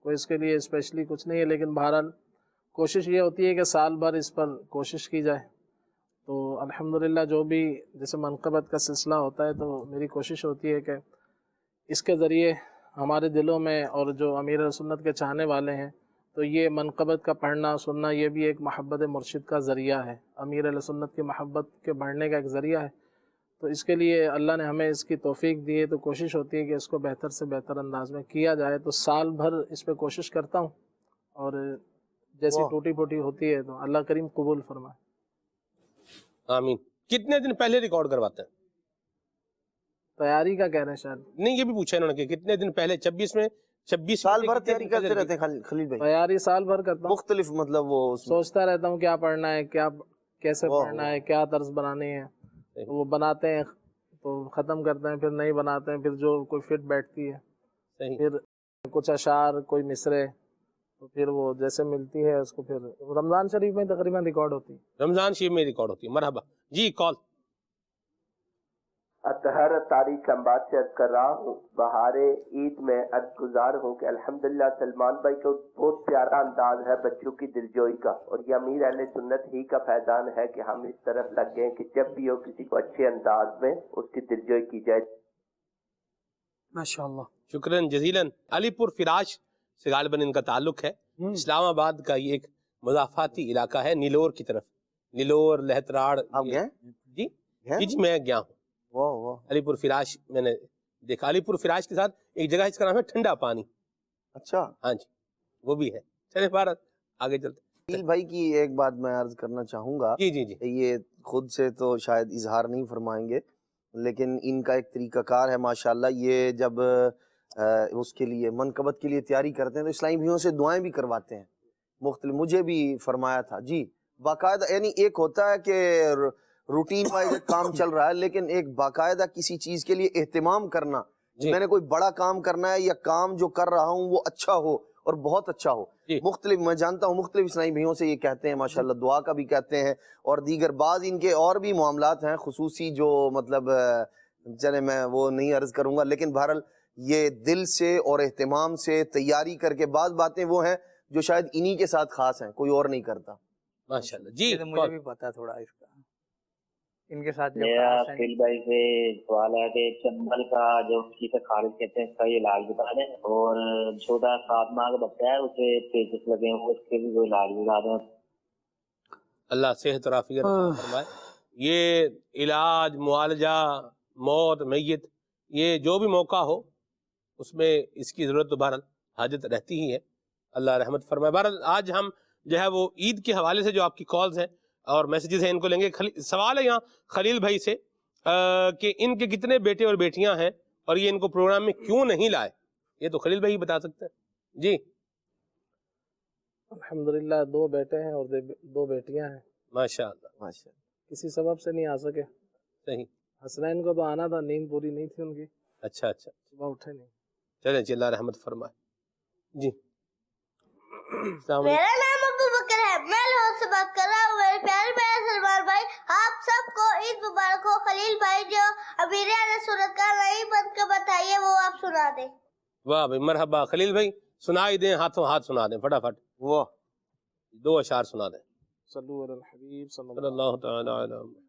کوئی اس کے لیے اسپیشلی کچھ نہیں ہے، لیکن بہرحال کوشش یہ ہوتی ہے کہ سال بھر اس پر کوشش کی جائے۔ تو الحمدللہ جو بھی جیسے منقبت کا سلسلہ ہوتا ہے تو میری کوشش ہوتی ہے کہ اس کے ذریعے ہمارے دلوں میں اور جو امیر سنت کے چاہنے والے ہیں تو یہ منقبت کا پڑھنا سننا یہ بھی ایک محبت مرشد کا ذریعہ ہے، امیر اہل سنت کی محبت کے بڑھنے کا ایک ذریعہ ہے۔ تو اس کے لیے اللہ نے ہمیں اس کی توفیق دی ہے، تو کوشش ہوتی ہے کہ اس کو بہتر سے بہتر انداز میں کیا جائے۔ تو سال بھر اس پہ کوشش کرتا ہوں، اور جیسی ٹوٹی پھوٹی ہوتی ہے تو اللہ کریم قبول فرمائے۔ آمین۔ کتنے دن پہلے ریکارڈ کرواتے ہیں؟ تیاری کا کہہ رہے ہیں شاید، نہیں یہ بھی پوچھا انہوں نے کہ کتنے دن پہلے، 26 میں 26 سال بھر تیاری کرتے رہتے ہیں خلیل بھائی؟ تیاری سال بھر کرتا ہوں، مختلف مطلب وہ سوچتا رہتا ہوں کیا پڑھنا ہے، کیا کیسے پڑھنا ہے، کیا طرز بنانی ہے، وہ بناتے ہیں تو ختم کرتے ہیں، پھر نہیں بناتے ہیں، پھر جو کوئی فٹ بیٹھتی ہے، پھر کچھ اشعار کوئی مصرے، تو پھر وہ جیسے ملتی ہے اس کو پھر رمضان شریف میں تقریباً ریکارڈ ہوتی ہے، رمضان شریف میں ریکارڈ ہوتی ہے۔ مرحبا جی، کال۔ اطہر تاریخ اسلام سے عرض کر رہا ہوں، بہار عید میں گزار ہوں کہ الحمدللہ سلمان بھائی کو بہت پیارا انداز ہے بچوں کی دلجوئی کا، اور یہ امیر اہل سنت ہی کا فیضان ہے کہ ہم اس طرف لگ گئے کہ جب بھی ہو کسی کو اچھے انداز میں اس کی دلجوئی کی جائے۔ ماشاءاللہ، شکراً جزیلاً۔ علی پور فراش سے غالباً ان کا تعلق ہے، اسلام آباد کا یہ ایک مضافاتی علاقہ ہے، نیلور کی طرف، نیلور لہتراڑ۔ آپ گئے؟ جی جی میں گیا ہوں علی پور فراش، میں نے دیکھا۔ علی پور فراش کے ساتھ ایک جگہ اس کا نام ہے ٹھنڈا پانی۔ اچھا، ہاں جی وہ بھی ہے۔ چلے بھارت آگے چلتے۔ خلیل بھائی کی ایک بات میں عرض کرنا چاہوں گا، جی جی جی، یہ خود سے تو شاید اظہار نہیں فرمائیں گے، لیکن ان کا ایک طریقہ کار ہے ماشاءاللہ۔ یہ جب اس کے لیے منقبت کے لیے تیاری کرتے ہیں تو اسلامی بھائیوں سے دعائیں بھی کرواتے ہیں مختلف، مجھے بھی فرمایا تھا جی باقاعدہ، یعنی ایک ہوتا ہے کہ روٹین وائز کام چل رہا ہے، لیکن ایک باقاعدہ کسی چیز کے لیے اہتمام کرنا، میں نے کوئی بڑا کام کرنا ہے یا کام جو کر رہا ہوں وہ اچھا ہو اور بہت اچھا ہو، مختلف، میں جانتا ہوں مختلف اسلامی بھائیوں سے یہ کہتے ہیں ماشاءاللہ، دعا کا بھی کہتے ہیں، اور دیگر بعض ان کے اور بھی معاملات ہیں خصوصی جو مطلب چلے میں وہ نہیں عرض کروں گا، لیکن بہرحال یہ دل سے اور اہتمام سے تیاری کر کے بعض باتیں وہ ہیں جو شاید انہی کے ساتھ خاص ہیں، کوئی اور نہیں کرتا۔ ماشاءاللہ جی، مجھے بھی پتا تھوڑا اس کا، ان کے ساتھ میرا خلیل بھائی سے سوال ہے کہ چمبل کا جو کی سے خارج کہتے ہیں اس کا یہ علاج بتا دیں، اور چھوٹا 7 ماہ کا بچہ ہے اسے پیچس لگے ہیں اس کے بھی کوئی علاج بتا دیں۔ اللہ صحت و عافیت فرمائے۔ یہ علاج، معالجہ، موت، میت، یہ جو بھی موقع ہو اس میں اس کی ضرورت تو بہرحال حاجت رہتی ہی ہے، اللہ رحمت فرمائے۔ بہرحال آج ہم جو ہے وہ عید کے حوالے سے جو آپ کی کالز ہیں اور میسیجز ہیں ان کو لیں گے۔ سوال ہے یہاں خلیل بھائی سے کہ ان کے کتنے بیٹے اور بیٹیاں ہیں اور یہ ان کو پروگرام میں کیوں نہیں لائے، یہ تو خلیل بھائی بتا سکتے ہیں جی۔ الحمدللہ 2 بیٹے ہیں اور 2 بیٹیاں ہیں، ماشاءاللہ، کسی سبب سے نہیں آ سکے۔ صحیح، حسنین کو تو آنا تھا، نیند پوری نہیں تھی ان کی، اچھا اچھا، صبح اٹھے نہیں۔ چلیں جی، اللہ رحمت فرمائے جی۔ میرا نام ابو بکر ہے، میں لاہور سے بات کر رہا ہوں۔ میرے پیارے پیارے سلمان بھائی، آپ سب کو عید مبارک ہو۔ خلیل بھائی جو امیر اہل سنت کا نہیں بن کے بتائیے وہ آپ سنا دیں۔ واہ بھائی، مرحبا خلیل بھائی، سنائی دیں، ہاتھوں ہاتھ سنا دیں فٹافٹ، وہ 2 اشعار سنا دیں۔ صلو علی الحبیب صلی اللہ تعالی علی محمد۔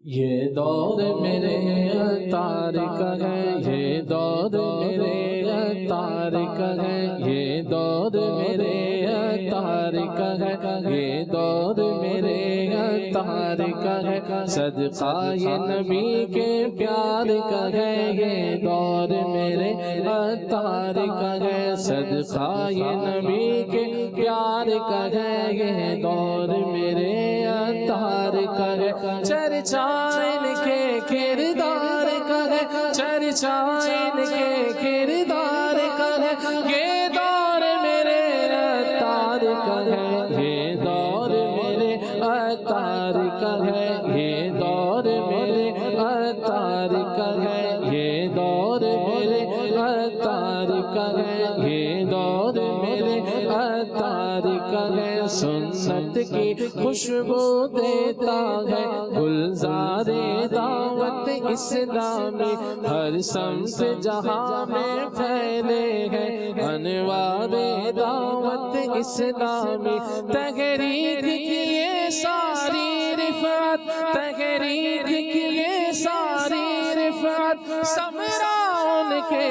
یہ دور میرے اتار کا ہے، یہ دور میرے اتار کا ہے، یہ دور میرے اتار کا ہے، یہ دور میرے اتار کا ہے، صدقہ یہ نبی کے پیار کا ہے، یہ دور میرے اتار کا ہے، صدقہ یہ نبی کے پیار کا ہے، یہ دور میرے اتار کا ہے، چرچا ان کے کردار کا ہے، چرچا ان کے کردار کا ہے، یہ دور میرے اتار کا ہے، یہ دور میرے اتار کا ہے، یہ دور میرے اتار کا ہے، یہ دور میرے اتار کا ہے، یہ دور میرے اتار کا ہے، سنت کی خوشبو دیتا ہے گلزار دعوت اسلامی، ہر سمت جہاں میں پھیلے ہیں انوار دعوت اسلامی، تحریک کی یہ ساری رفعت، تحریک کی یہ ساری رفعت، سمرا ان کے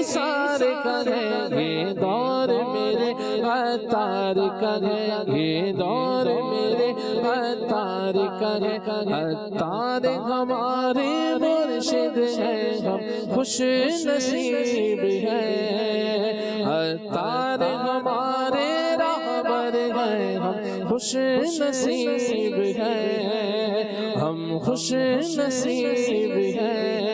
ایثار کا ہے یہ دور میرے عطار کا ہے یہ دور میرے عطار کا ہے عطار ہمارے مرشد ہیں ہم خوش نصیب ہیں عطار ہمارے رہبر ہیں ہم خوش نصیب ہیں ہم خوش نصیب ہیں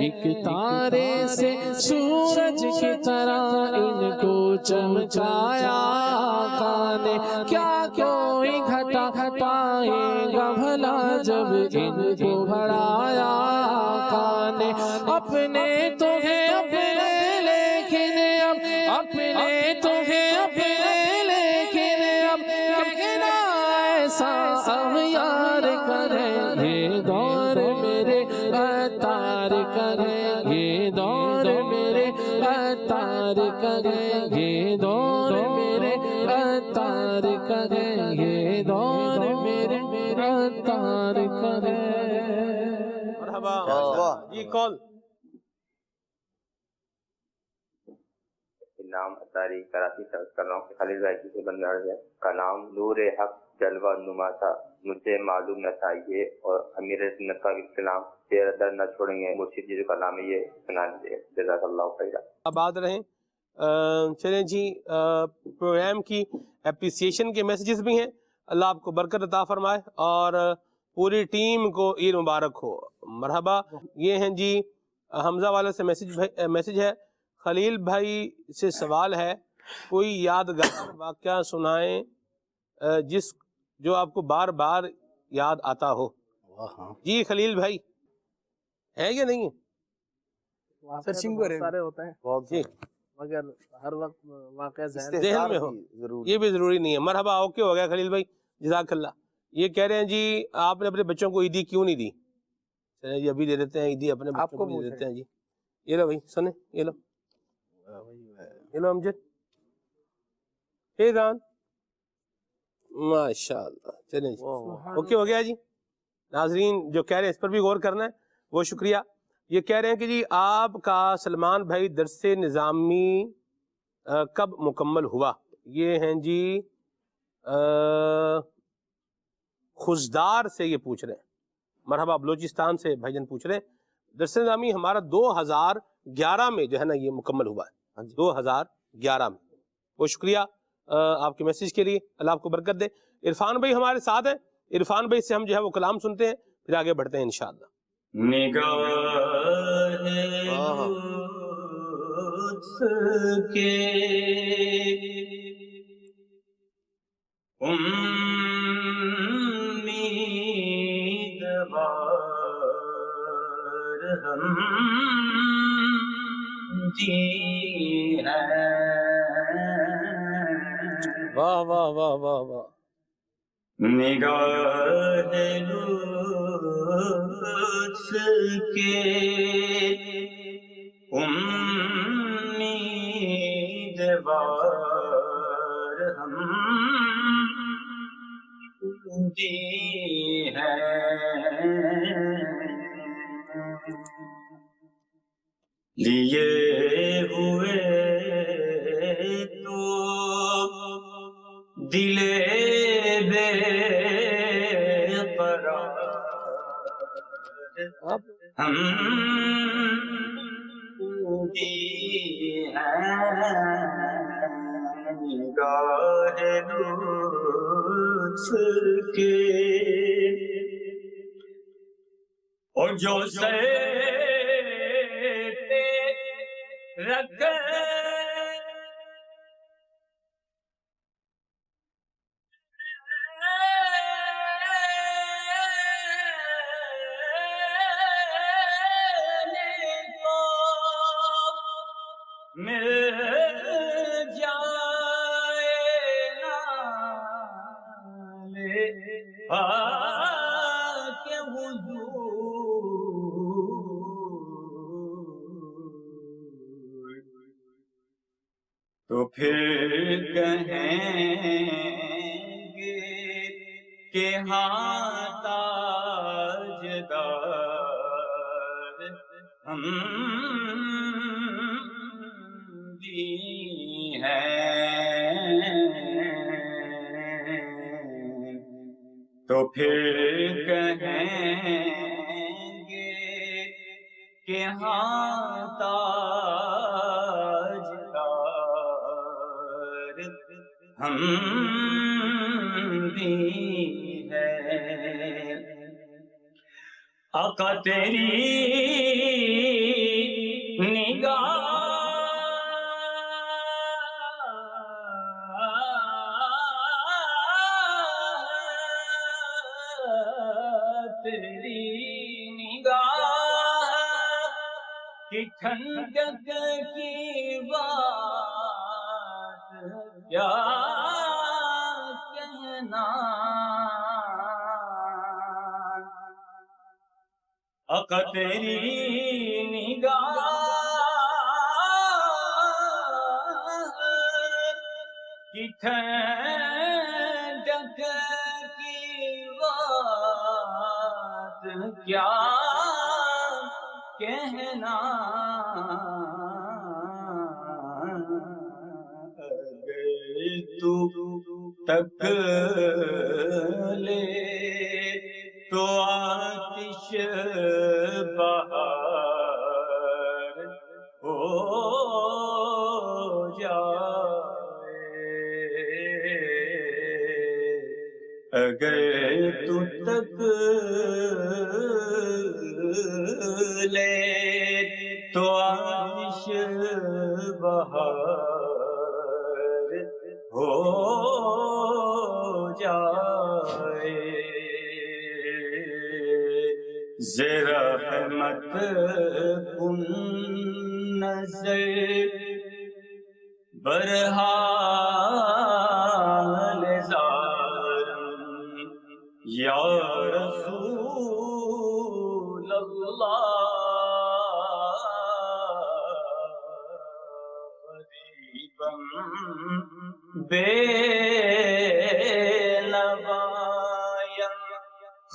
ایک تارے سے سورج کی طرح ان کو چمکایا آقا نے کیا کوئی گھٹا پائے گا بھلا جب ان کو بڑھایا آقا نے اپنے تو ہیں اپنے لیکن اب اپنے تو ہیں اپنے لیکن اب کہنا ایسا اب یار کرے یہ دور میرے عطار کرے یہ دور میرے عطار کرے یہ دور میرے عطار کرے یہ دور میرے عطار کرے مرحبا جی کال نام اتاری کراچی سے کر رہا ہوں خالد بھائی سے بندہ ہے کا نام نور حق جلوہ نما تھا مجھے معلوم نہ تھا یہ اور امیر سنت کا اسلام تیرا در نہ چھوڑیں گے مرشد جی کا نام ہے یہ سنا دیجیے جزاک اللہ خیر آباد رہیں چلیں جی پروگرام کی اپریسیشن کے میسیجز بھی ہیں اللہ آپ کو برکت عطا فرمائے اور پوری ٹیم کو عید مبارک ہو مرحبا یہ ہیں جی حمزہ والا سے میسیج ہے خلیل بھائی سے سوال ہے کوئی یادگار واقعہ سنائیں جس جو آپ کو بار بار یاد آتا ہو جی خلیل بھائی ہے یا نہیں ہے سارے ہوتے ہیں جی مگر ہر وقت واقعہ ذہن میں ہو یہ بھی ضروری نہیں ہے مرحبا اوکے ہو گیا خلیل بھائی جزاک اللہ یہ کہہ رہے ہیں جی آپ نے اپنے بچوں کو عیدی کیوں نہیں دی چلیں جی ابھی دے دیتے ہیں عیدی اپنے بچوں کو دے دیتے ہیں جی یہ لو بھائی سنیں یہ لو امجد فیضان ماشاءاللہ چلیں جی اوکے ہو گیا جی ناظرین جو کہہ رہے ہیں اس پر بھی غور کرنا ہے وہ شکریہ یہ کہہ رہے ہیں کہ جی آپ کا سلمان بھائی درس نظامی کب مکمل ہوا یہ ہیں جی خزدار سے یہ پوچھ رہے ہیں مرحبا بلوچستان سے بھائی جان پوچھ رہے ہیں درس نظامی ہمارا 2011 میں جو ہے نا یہ مکمل ہوا ہے 2011 میں وہ شکریہ آپ کے میسیج کے لیے اللہ آپ کو برکت دے عرفان بھائی ہمارے ساتھ ہیں عرفان بھائی سے ہم جو ہے وہ کلام سنتے ہیں پھر آگے بڑھتے ہیں انشاءاللہ واہ واہ واہ واہ واہ نگاہ لطف کے امیدوار ہم دی ہیں لیے ہوئے تو دل بے قرار ہم دی ہیں نگاہ لطف کے اور جو سے رکھ مل جائے نالے پاک حضور تو پھر کہیں گے کہ ہاں تاجدار ہم تو پھر کہیں گے کہ ہاں تاجدار ہم بھی ہیں. آقا تیری نگاہ تیری نگاہ کی ٹھنڈک کی بات کیا کہنا. آقا تیری نگاہ کی ٹھنڈک کی بات کیا کہنا. اگر تو تک لے تو آتش بہار ہو جائے. اگر تو تک لے تو آتش بہار ہو جائے. رحمت کن نظر برحال زارم یا رسول اللہ غریبم بے نوایم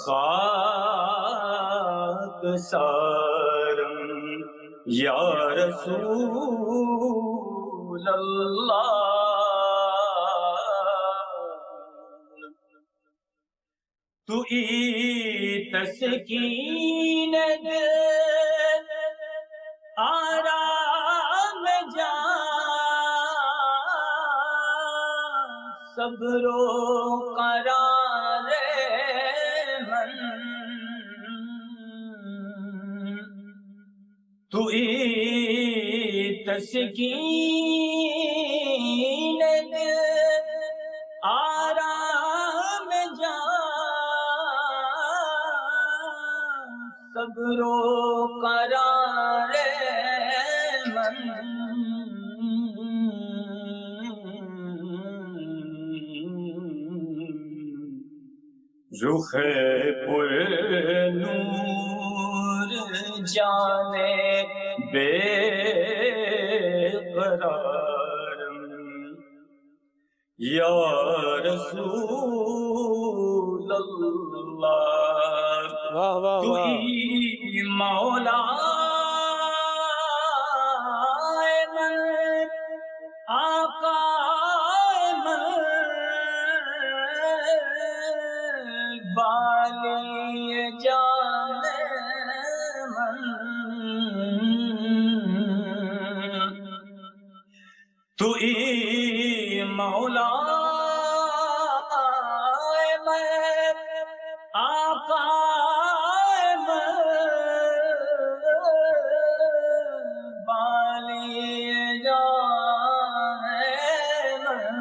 خاک سارم یا رسول اللہ. تو تسکین دل آرام جان صبر و قرار من. تو تسکین دل آرام جان صبر و قرار من. رخ پر نور جانے بے قرارم یا رسول اللہ. تو مولا من آقا من بالی جان من. تو مولا میں آقا میں بالی جان من.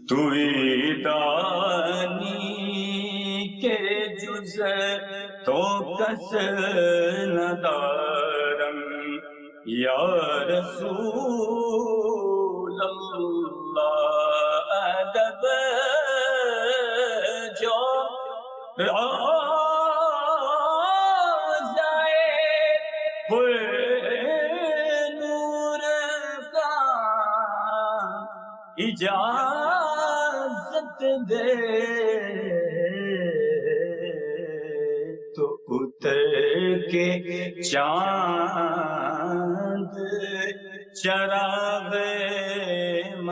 تو دانی کے جز تو کس ندارم یا رسول اللہ. ادب جو روضہ نور کا اجازت دے تو اتر کے چاند چراغ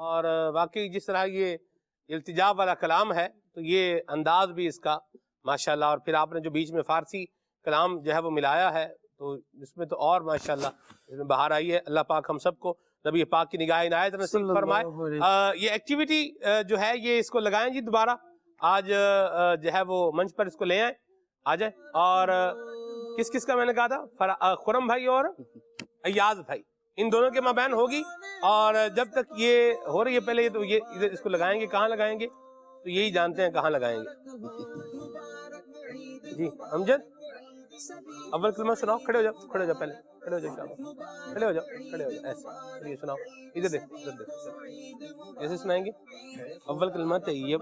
اور واقعی جس طرح یہ التجا والا کلام ہے تو یہ انداز بھی اس کا ماشاءاللہ، اور پھر آپ نے جو بیچ میں فارسی کلام جو ہے وہ ملایا ہے تو اس میں تو اور ماشاءاللہ اس میں بہار آئی ہے۔ اللہ پاک ہم سب کو نبی پاک کی نگاہ عنایت نصیب فرمائے۔ یہ ایکٹیویٹی جو ہے یہ اس کو لگائیں جی دوبارہ، آج جو ہے وہ منچ پر اس کو لے آئیں، آ جائیں۔ اور کس کس کا میں نے کہا تھا؟ خرم بھائی اور ایاز بھائی، ان دونوں کے مابین ہوگی، اور جب تک یہ ہو رہی ہے پہلے تو یہ ادھر اس کو لگائیں گے، کہاں لگائیں گے تو یہی جانتے ہیں کہاں لگائیں گے۔ جی امجد اول کلمہ سناؤ، کھڑے ہو جاؤ، کھڑے ہو جاؤ، پہلے کھڑے ہو جاؤ، کھڑے ہو جاؤ، کھڑے ہو جاؤ، ایسے یہ سناؤ، ادھر دیکھ، ادھر دیکھ، ایسے سنائیں گے اول کلمہ طیب۔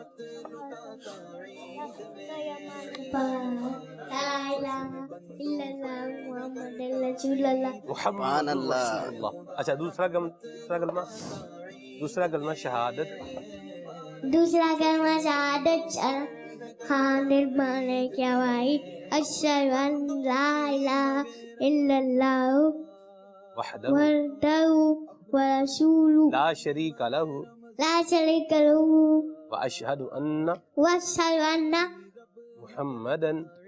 سبحان اللہ۔ اچھا دوسرا کلمہ شہادت۔ دوسرا کلمہ شہادت حاضر مانے کیا بھائی، اشہد ان لا الہ الا اللہ وحدہ ورسولہ لا شریک لہ واشہد ان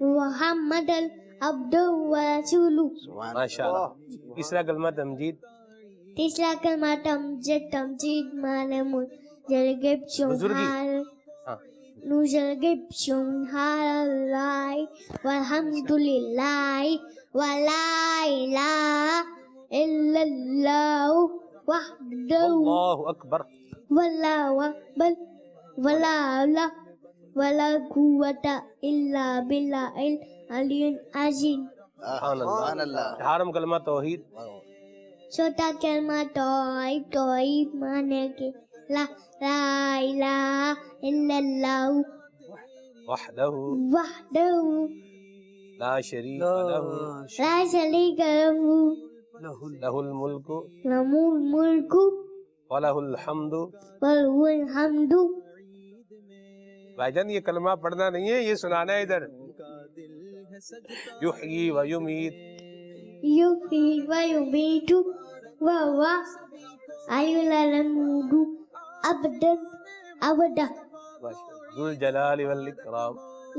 محمدا عبدہ ورسولہ۔ ماشاءاللہ۔ تیسرا کلمہ تمجید۔ تیسرا کلمہ تمجید مانے سبحان والحمد للہ ولا الہ الا اللہ وحدہ اللہ اکبر واللہ اکبر ولا حول ولا قوۃ الا باللہ العلی العظیم۔ سبحان اللہ۔ چہارم کلمہ توحید۔ چھوٹا کلمہ توحید مانے کے لا الہ الا اللہ وحدہ لا شریک لہ لہ الملک ولہ الحمد۔ بھائی جان یہ کلمہ پڑھنا نہیں ہے، یہ سنانا ہے ادھر۔ یحیی و یمیت وہو حی لا یموت ابدا ذو الجلال والاکرام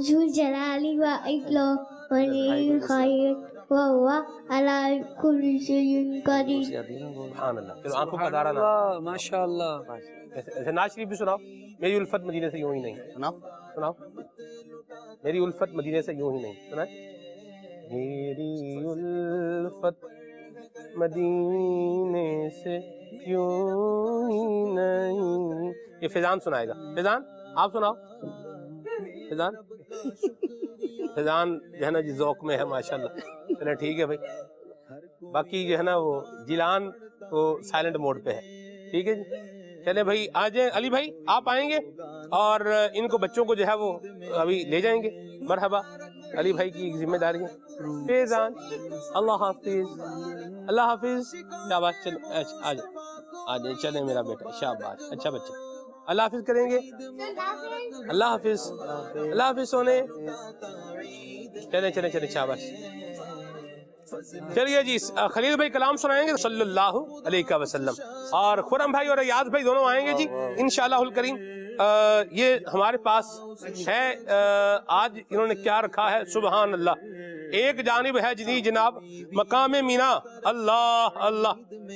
ذو الجلال والاکرام ولی خیر وہو علی کل شیء قدیر۔ سبحان اللہ۔ چلو آنکھوں کا دارہ نہ ماشاءاللہ۔ ایسے ناز شریف بھی سناؤ، میری الفت مدینے سے یوں ہی نہیں۔ سناؤ میری الفت مدینے سے یوں ہی نہیں، سنائیں۔ میری الفت مدینے سے یوں ہی نہیں۔ یہ فیضان سنائے گا۔ فیضان آپ سناؤ۔ فیضان جو ہے نا جی ذوق میں ہے ماشاءاللہ۔ چلے ٹھیک ہے بھائی، باقی جو ہے نا وہ جیلان تو سائلنٹ موڈ پہ ہے، ٹھیک ہے جی۔ چلے بھائی آ جائیں، علی بھائی آپ آئیں گے اور ان کو بچوں کو جو ہے وہ ابھی لے جائیں گے۔ مرحبا، علی بھائی کی ذمہ داری ہے۔ فیضان اللہ حافظ، اللہ حافظ، شاباش، چلو آ جائیں، چلے میرا بیٹا، شاباش، اچھا بچہ، اللہ حافظ کریں گے۔ اللہ حافظ، اللہ حافظ سونے، چلے شاباش۔ چلیے جی خلیل بھائی کلام سنائیں گے صلی اللہ علیہ وسلم، اور خرم بھائی اور ایاز بھائی دونوں آئیں گے جی انشاءاللہ الکریم۔ یہ ہمارے پاس ہے، آج انہوں نے کیا رکھا ہے، سبحان اللہ، ایک جانب ہے جی جناب مقام مینا، اللہ اللہ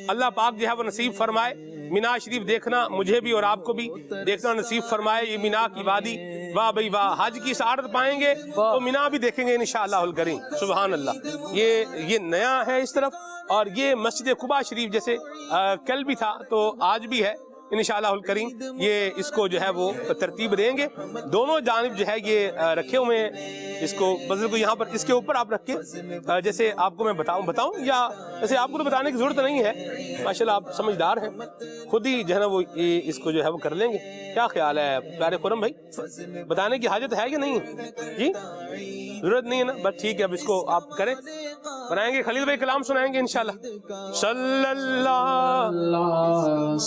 اللہ پاک جو ہے وہ نصیب فرمائے مینا شریف دیکھنا، مجھے بھی اور آپ کو بھی دیکھنا نصیب فرمائے. یہ مینا کی وادی، واہ بھائی واہ، حج کی سعادت پائیں گے تو مینا بھی دیکھیں گے انشاءاللہ الکریم. سبحان اللہ. یہ نیا ہے اس طرف، اور یہ مسجد قباء شریف جیسے کل بھی تھا تو آج بھی ہے انشاءاللہ الکریم. یہ اس کو جو ہے وہ ترتیب دیں گے. دونوں جانب جو ہے یہ رکھے ہوئے ہیں. اس کو بزرگ کو یہاں پر اس کے اوپر آپ رکھ کے جیسے آپ کو میں بتاؤں یا جیسے آپ کو تو بتانے کی ضرورت نہیں ہے، ماشاءاللہ آپ سمجھدار ہیں، خود ہی جو ہے نا وہ اس کو جو ہے وہ کر لیں گے. کیا خیال ہے پیارے خرم بھائی؟ بتانے کی حاجت ہے کہ نہیں جی؟ ضرورت نہیں ہے نا، بس ٹھیک ہے. اب اس کو آپ کریں، بنائیں گے. خلیل بھائی کلام سنائیں گے انشاءاللہ. صلی اللہ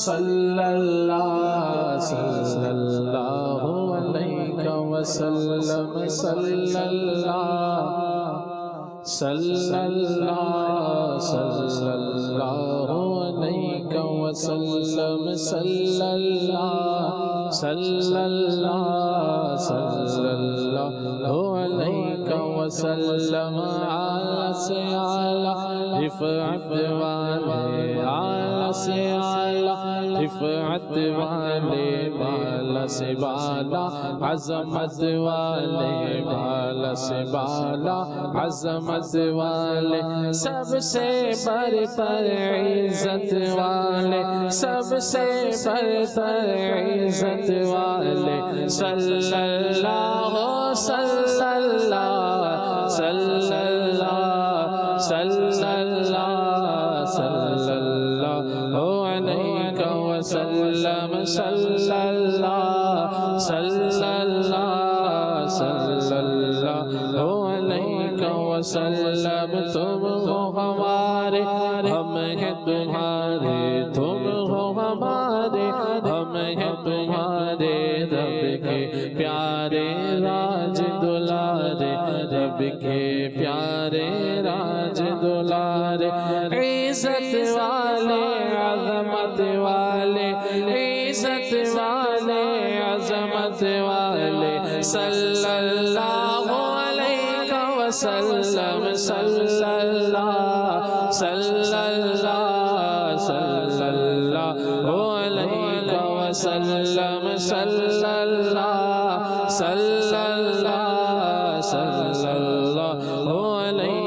صلی اللہ علیہ وسلم صلی اللہ صلی اللہ صلی اللہ علیہ وسلم صلی اللہ صلی اللہ صلی اللہ علیہ وسلم اعلی سے اعلی رفعت والے، اعلی سے اعلی رفعت والے، بالا سے بالا عظمت والے، بالا سے بالا عظمت والے، سب سے برتر عزت والے، سب سے برتر عزت والے. صلی اللہ صلی اللہ صلی اللہ صلی اللہ صلی اللہ علیہ وسلم صلی اللہ صلی اللہ صلی اللہ علیہ وسلم. تم ہو ہمارے، ہم ہیں تمہارے، تم ہو ہمارے، ہم ہیں تمہارے. رب کے پیارے راج دلارے، رب کے پیارے راج دلارے. عزت والے عظمت والے، عزت والے عظمت والے. صلی اللہ علیہ وسلم صلی اللہ صلی اللہ صلی اللہ علیہ وسلم صلی اللہ صلی اللہ صلی اللہ علیہ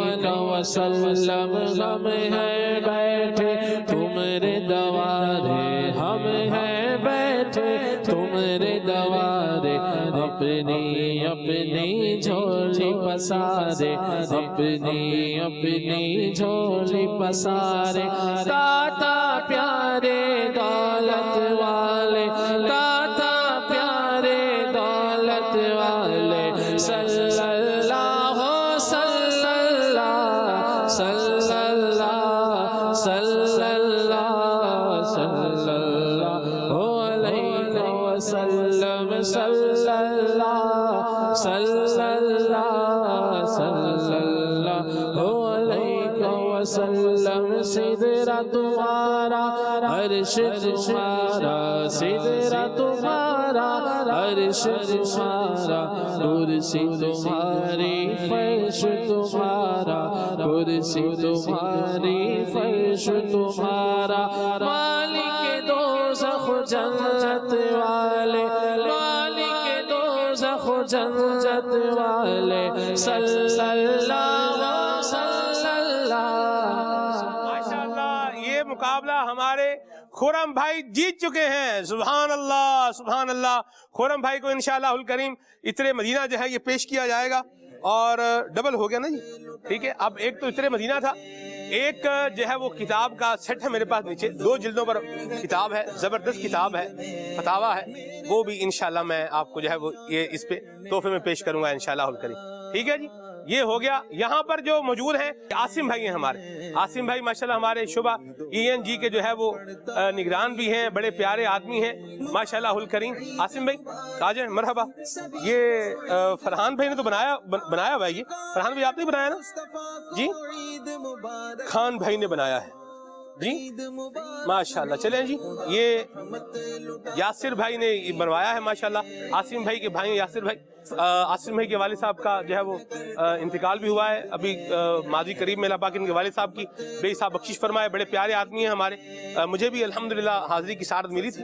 وسلم. ہم ہیں بیٹھے تمہارے دوارے، ہم ہیں بیٹھے تمہارے دوارے. اپنی اپنی جھولی پسارے، اپنی اپنی جھولی پسارے. داتا پیارے دولت والے، داتا پیارے دولت والے. صلی اللہ صلی اللہ صلی اللہ صلی اللہ صلی اللہ علیہ وسلم. صلی اللہ صلی اللہ صلی اللہ علیہ وسلم. سدرہ تمہارا عرش تمہارا، سدرہ تمہارا عرش تمہارا. کرسی تمہاری فرش تمہارا، کرسی تمہاری فرش تمہارا. مالک دوزخ جنت والے، مالک دوزخ جنت والے. صلی اللہ صلی اللہ. ماشاءاللہ یہ مقابلہ ہمارے خرم بھائی جیت چکے ہیں. سبحان اللہ سبحان اللہ. خرم بھائی کو انشاءاللہ الکریم عطر مدینہ جو ہے یہ پیش کیا جائے گا، اور ڈبل ہو گیا نا جی. ٹھیک ہے، اب ایک تو عطر مدینہ تھا، ایک جو ہے وہ کتاب کا سیٹ ہے میرے پاس نیچے، 2 جلدوں پر کتاب ہے، زبردست کتاب ہے، فتاوا ہے. وہ بھی انشاءاللہ میں آپ کو جو ہے وہ یہ اس پہ تحفے میں پیش کروں گا انشاءاللہ الکریم. ٹھیک ہے جی. یہ ہو گیا. یہاں پر جو موجود ہیں عاصم بھائی ہیں ہمارے. عاصم بھائی ماشاءاللہ ہمارے شعبہ ENG کے جو ہے وہ نگران بھی ہیں، بڑے پیارے آدمی ہیں ماشاءاللہ الکریم. عاصم بھائی آ جائیں، مرحبا. یہ فرحان بھائی نے تو بنایا ہوا ہے. یہ فرحان بھائی آپ نے بنایا نا جی؟ خان بھائی نے بنایا ہے. جی ماشاءاللہ. چلیں جی, یہ یاسر بھائی نے بنوایا ہے ماشاءاللہ. عاصم بھائی کے بھائی یاسر بھائی, عاصم بھائی کے والد صاحب کا جو ہے وہ انتقال بھی ہوا ہے ابھی ماضی قریب میں. اللہ پاک ان کے والد صاحب کی بے حساب بخشش فرمائے. بڑے پیارے آدمی ہیں ہمارے. مجھے بھی الحمدللہ حاضری کی سعادت ملی تھی.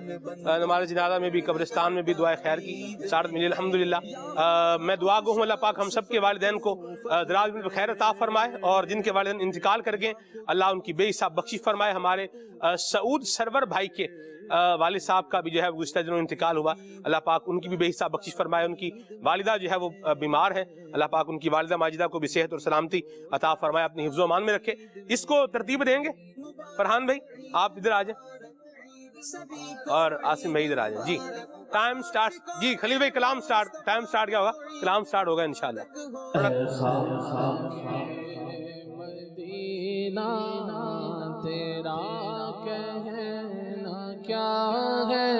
نماز جنازہ میں بھی, قبرستان میں بھی دعائے خیر کی سعادت ملی الحمدللہ. میں دعا گو ہوں اللہ پاک ہم سب کے والدین کو دراز میں خیر عطا فرمائے, اور جن کے والدین انتقال کر گئے اللہ ان کی بے حساب بخشش فرمائے. ہمارے سعود سرور بھائی کے والد صاحب کا بھی جو ہے گزشتہ دنوں انتقال ہوا. اللہ پاک ان کی بھی بے حساب بخشش فرمائے. ان کی والدہ جو ہے وہ بیمار ہے. اللہ پاک ان کی والدہ ماجدہ کو بھی صحت اور سلامتی عطا فرمائے, اپنی حفظ و امان میں رکھے. اس کو ترتیب دیں گے فرحان بھائی, آپ ادھر آ جائیں اور عاصم بھائی ادھر آ جائیں. جی ٹائم سٹارٹ. جی خلیل بھائی کلام سٹارٹ. ٹائم سٹارٹ کیا ہوگا؟ کلام سٹارٹ ہوگا انشاءاللہ. تیرا کہنا کیا ہے,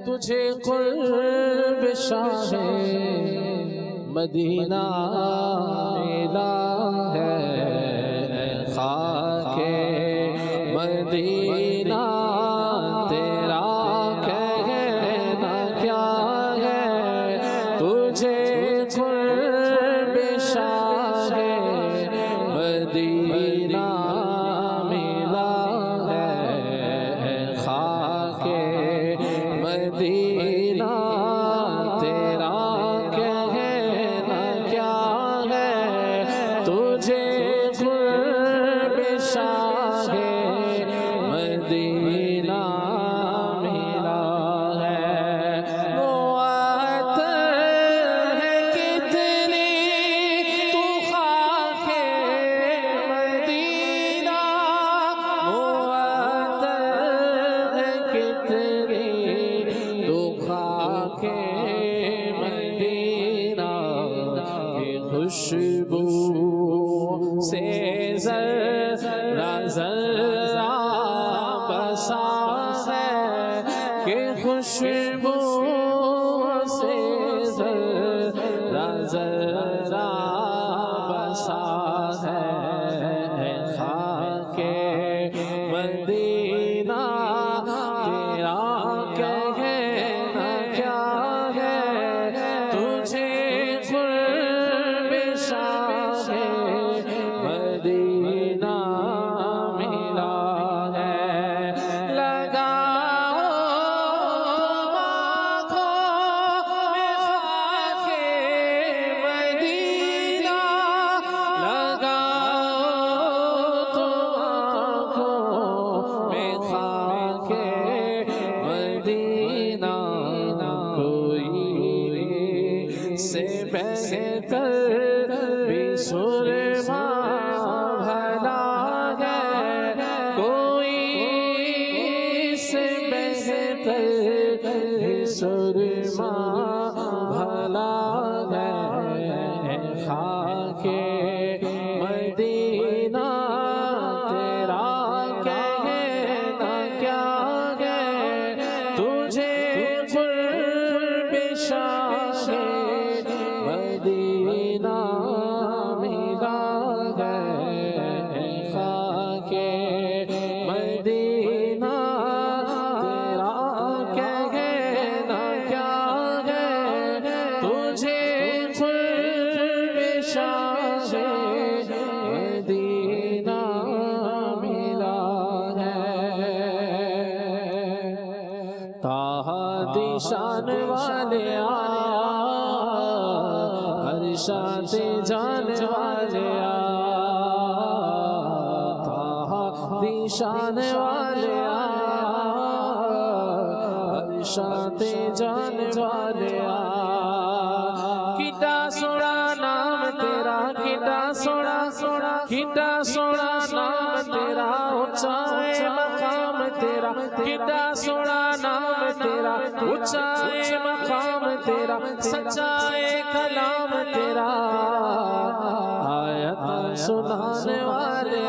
تجھے قرب شاہ مدینہ ملا ہے. خاک مدینہ تیرا کہنا کیا ہے, تجھے قرب شاہ مدینہ ملا ہے. خاک مدینہ تیرا کہنا کیا ہے, تجھے قرب شاہ مدینہ ملا ہے. موت ہے کتنی تو خاک مدینہ, موت ہے کتنی تو خاک مدینہ کی خوشبو سے ذرا ذرا بسا ہے, کہ خوشبو سے ذرا ذرا بسا ہے. خاک مدینہ تیرا کہنا کیا ہے, تجھے قرب شاہ مدینہ ملا ہے. لگاؤ آنکھوں میں خاک مدینہ, لگاؤ آنکھوں میں خاک مدینہ. کوئی سے بہتر بھی سرما بھلا ہے, کوئی سے بہتر بھی سرما بھلا ہے. خاک مدینہ تیرا کہنا کیا ہے, تجھے قرب شاہ مدینہ ملا ہے. خاک مدینہ تیرا کہنا کیا ہے, تجھے قرب شاہ مدینہ ملا ہے. تاہا دیشان والے ہر شاہ جان والے تاہا دیشان والے ہر شاہ جان والے. کڈا سونا نام تیرا, کڈا سونا سونا, کڈا سونا نام تیرا, اونچا ہے مقام تیرا. کڈا سونا نام تیرا, اونچا ہے مقام تیرا, سچا ہے کلام تیرا. آیت سنانے والے